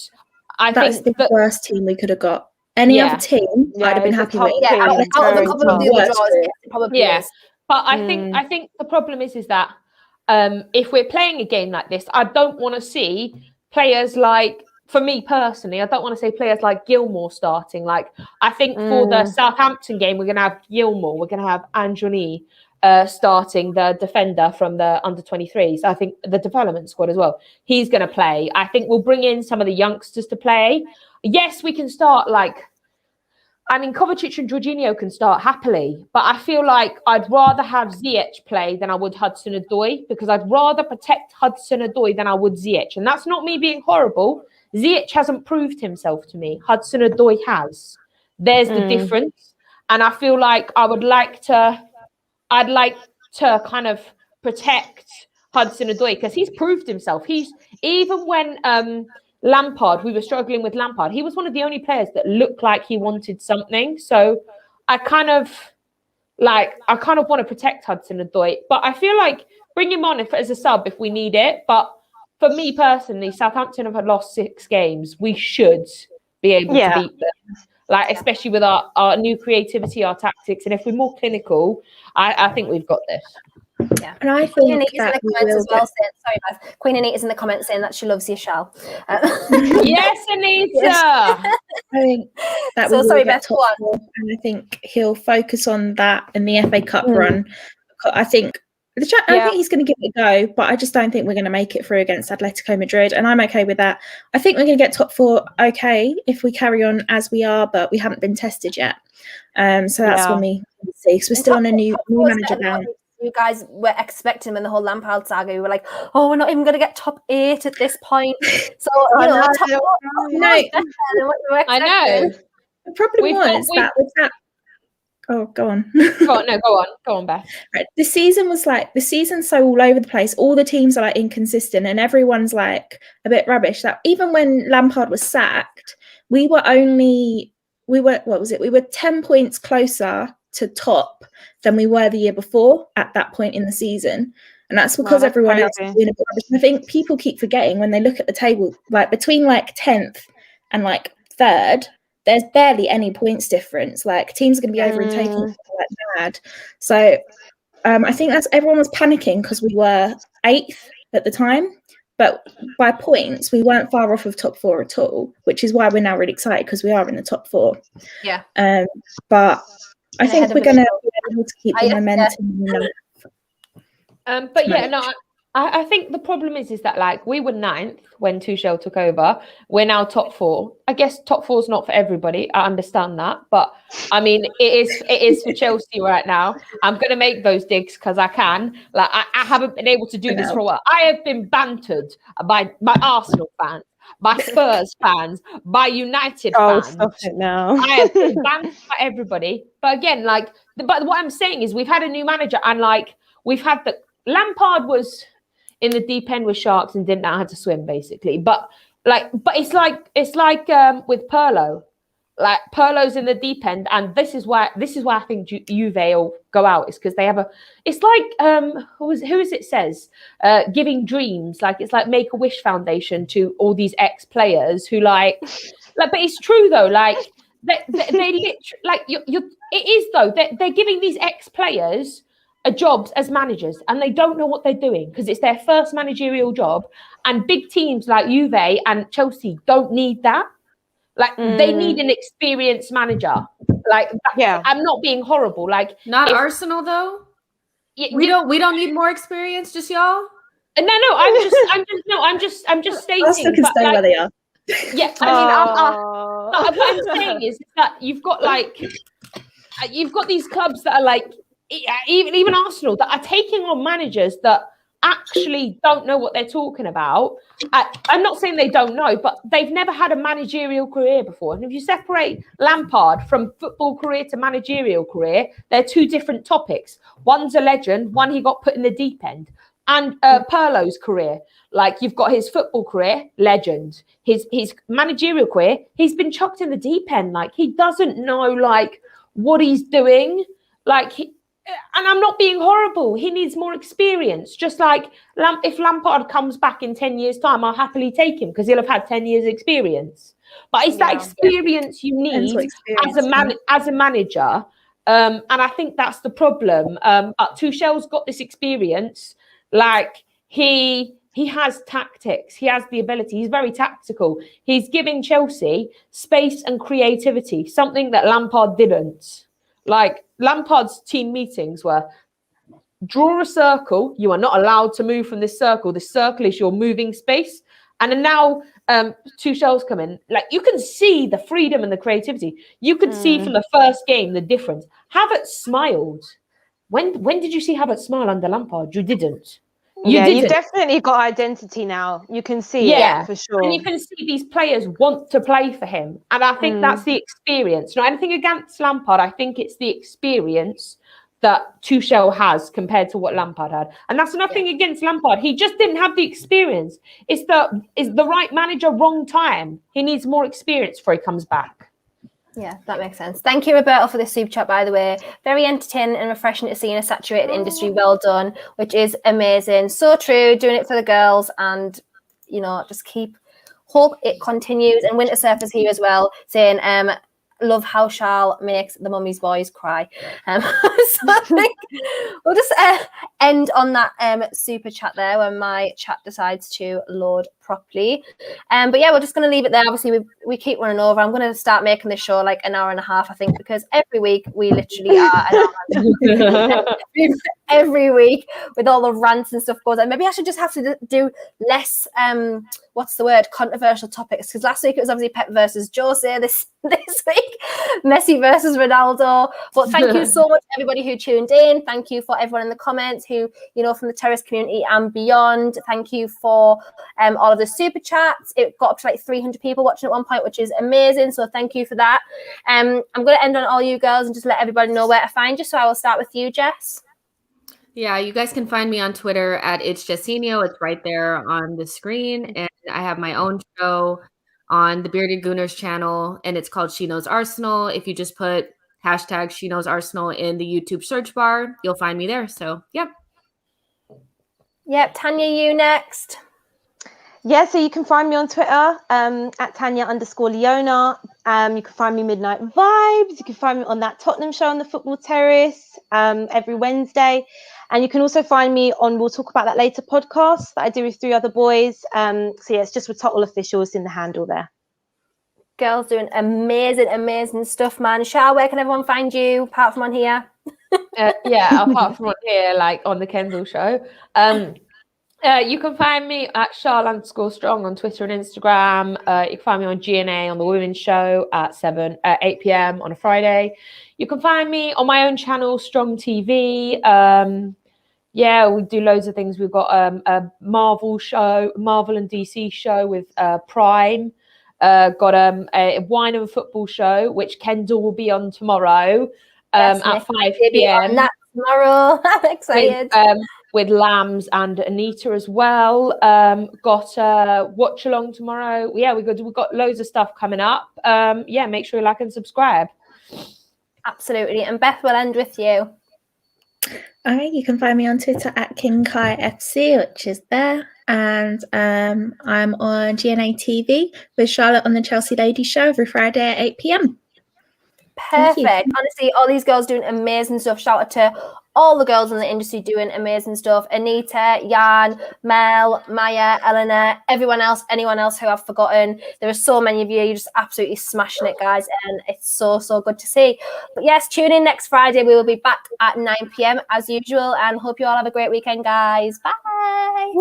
that's the worst team we could have got. Any other team, I'd have been happy with. Yeah, out of a couple of the other draws, it probably is. But I think the problem is that if we're playing a game like this, I don't want to see players like. For me personally, I don't want to say players like Gilmour starting. Like, I think for the Southampton game, we're going to have Gilmour, we're going to have Anjoni starting, the defender from the under-23s. I think the development squad as well. He's going to play. I think we'll bring in some of the youngsters to play. Yes, we can start Kovacic and Jorginho can start happily, but I feel like I'd rather have Ziyech play than I would Hudson-Odoi, because I'd rather protect Hudson-Odoi than I would Ziyech. And that's not me being horrible. Ziyech hasn't proved himself to me. Hudson-Odoi has. There's the difference. And I feel like I'd like to kind of protect Hudson-Odoi because he's proved himself. Even when Lampard, we were struggling with Lampard, he was one of the only players that looked like he wanted something. So I kind of want to protect Hudson-Odoi, but I feel like bring him on as a sub if we need it. But for me personally, Southampton have lost 6 games. We should be able to beat them. Like, especially with our new creativity, our tactics, and if we're more clinical, I think we've got this. Yeah, and I think Queen Anita's in the comments saying that she loves you, Shal. Yes, Anita. I think that so sorry, Beth. And I think he'll focus on that in the FA Cup run. I think he's going to give it a go, but I just don't think we're going to make it through against Atletico Madrid, and I'm okay with that. I think we're going to get top 4, okay, if we carry on as we are, but we haven't been tested yet. So that's when we see. Because we're still on a new manager now. You guys were expecting when the whole Lampard saga, we were like, oh, we're not even going to get top 8 at this point. So, I know. The problem was that with that. Oh, go on. Go on, Beth. Right. The season's so all over the place. All the teams are like inconsistent, and everyone's like a bit rubbish. That even when Lampard was sacked, we were 10 points closer to top than we were the year before at that point in the season. And that's because everyone else is doing a bit rubbish. I think people keep forgetting when they look at the table, like between like 10th and like 3rd, there's barely any points difference. Like, teams are going to be overtaking like mad. So I think everyone was panicking because we were 8th at the time. But by points, we weren't far off of top 4 at all, which is why we're now really excited because we are in the top 4. Yeah. But I think we're going to be able to keep the momentum. I think the problem is that like we were 9th when Tuchel took over. We're now top 4. I guess top 4 is not for everybody. I understand that, but I mean it is for Chelsea right now. I'm going to make those digs because I can. Like I haven't been able to do this for a while. I have been bantered by Arsenal fans, by Spurs fans, by United fans. Stop it now. I have been bantered by everybody. But again, but what I'm saying is we've had a new manager, and like we've had Lampard was in the deep end with sharks and didn't know how to swim, basically. But it's like with Pirlo. Like Pirlo's in the deep end, and this is why I think Juve will go out, is because they have it's like who is it says giving dreams, like it's like Make-A-Wish Foundation to all these ex-players who like but it's true though, like they literally, like it is though, they're giving these ex-players jobs as managers, and they don't know what they're doing because it's their first managerial job, and big teams like Juve and Chelsea don't need that. Like they need an experienced manager. Like I'm not being horrible. Like not Arsenal though. We don't need more experience, just y'all. No, I'm just stating. Arsenal can stay where they are. Yeah, I mean, what I'm saying is that you've got these clubs that are like even Arsenal that are taking on managers that actually don't know what they're talking about. I'm not saying they don't know, but they've never had a managerial career before. And if you separate Lampard from football career to managerial career, they're two different topics. One's a legend, one he got put in the deep end. And Pirlo's career, like you've got his football career, legend. His managerial career, he's been chucked in the deep end. Like he doesn't know like what he's doing. Like and I'm not being horrible. He needs more experience. Just like if Lampard comes back in 10 years' time, I'll happily take him because he'll have had 10 years' experience. But it's that experience you need as a manager. And I think that's the problem. But Tuchel's got this experience. Like he has tactics. He has the ability. He's very tactical. He's giving Chelsea space and creativity, something that Lampard didn't. Like Lampard's team meetings were draw a circle. You are not allowed to move from this circle. This circle is your moving space. And then now Tuchel's come in. Like you can see the freedom and the creativity. You could see from the first game the difference. Havertz smiled. When did you see Havertz smile under Lampard? You didn't. You've definitely got identity now. You can see it for sure. And you can see these players want to play for him. And I think that's the experience. Not anything against Lampard. I think it's the experience that Tuchel has compared to what Lampard had. And that's nothing against Lampard. He just didn't have the experience. It's the right manager, wrong time. He needs more experience before he comes back. Yeah, that makes sense. Thank you, Roberto, for the super chat, by the way. Very entertaining and refreshing to see in a saturated industry. Well done, which is amazing. So true, doing it for the girls, and, you know, just hope it continues. And Winter Surfer's here as well, saying, love how Charles makes the mummy's boys cry. So I think we'll just end on that super chat there when my chat decides to load properly. But yeah, we're just going to leave it there. Obviously, we keep running over. I'm going to start making this show like an hour and a half, I think, because every week we literally are an hour every week with all the rants and stuff goes on. Maybe I should just have to do less controversial topics, because last week it was obviously Pep versus Jose. This week Messi versus Ronaldo. But thank you so much everybody who tuned in. Thank you for everyone in the comments who, you know, from the Terrace community and beyond. Thank you for all of the super chats. It got up to like 300 people watching at one point, which is amazing, so thank you for that. I'm going to end on all you girls and just let everybody know where to find you. So I will start with you, Jess. Yeah, you guys can find me on Twitter at It's Jessinho. It's right there on the screen. And I have my own show on the Bearded Gooners channel, and it's called She Knows Arsenal. If you just put hashtag She Knows Arsenal in the YouTube search bar, you'll find me there. So, yep. Tanya, you next. Yeah, so you can find me on Twitter at Tanya_Leona. You can find me Midnight Vibes. You can find me on that Tottenham show on the Football Terrace every Wednesday. And you can also find me on We'll Talk About That Later podcast that I do with 3 other boys. So yeah, it's just with Total Officials in the handle there. Girls doing amazing stuff, man. Shah, where can everyone find you apart from on here? Apart from on here, like on the Kendall show. You can find me at Charl_Strong on Twitter and Instagram. You can find me on GNA on the Women's Show at 8 p.m. on a Friday. You can find me on my own channel, Strong TV. We do loads of things. We've got a Marvel and DC show with Prime. Got a wine and football show, which Kendall will be on tomorrow at 5 p.m. That tomorrow. I'm excited. with Lambs and Anita as well. Got a watch along tomorrow. Yeah, we've got loads of stuff coming up. Yeah, make sure you like and subscribe. Absolutely. And Beth, will end with you. All right, you can find me on Twitter at KingKaiFC, which is there. And I'm on GNA TV with Charlotte on the Chelsea Ladies Show every Friday at 8 p.m. Perfect. Honestly, all these girls doing amazing stuff. Shout out to all the girls in the industry doing amazing stuff. Anita, Jan, Mel, Maya, Eleanor, everyone else, anyone else who I've forgotten. There are so many of you. You're just absolutely smashing it, guys. And it's so, so good to see. But yes, tune in next Friday. We will be back at 9 p.m. as usual. And hope you all have a great weekend, guys. Bye.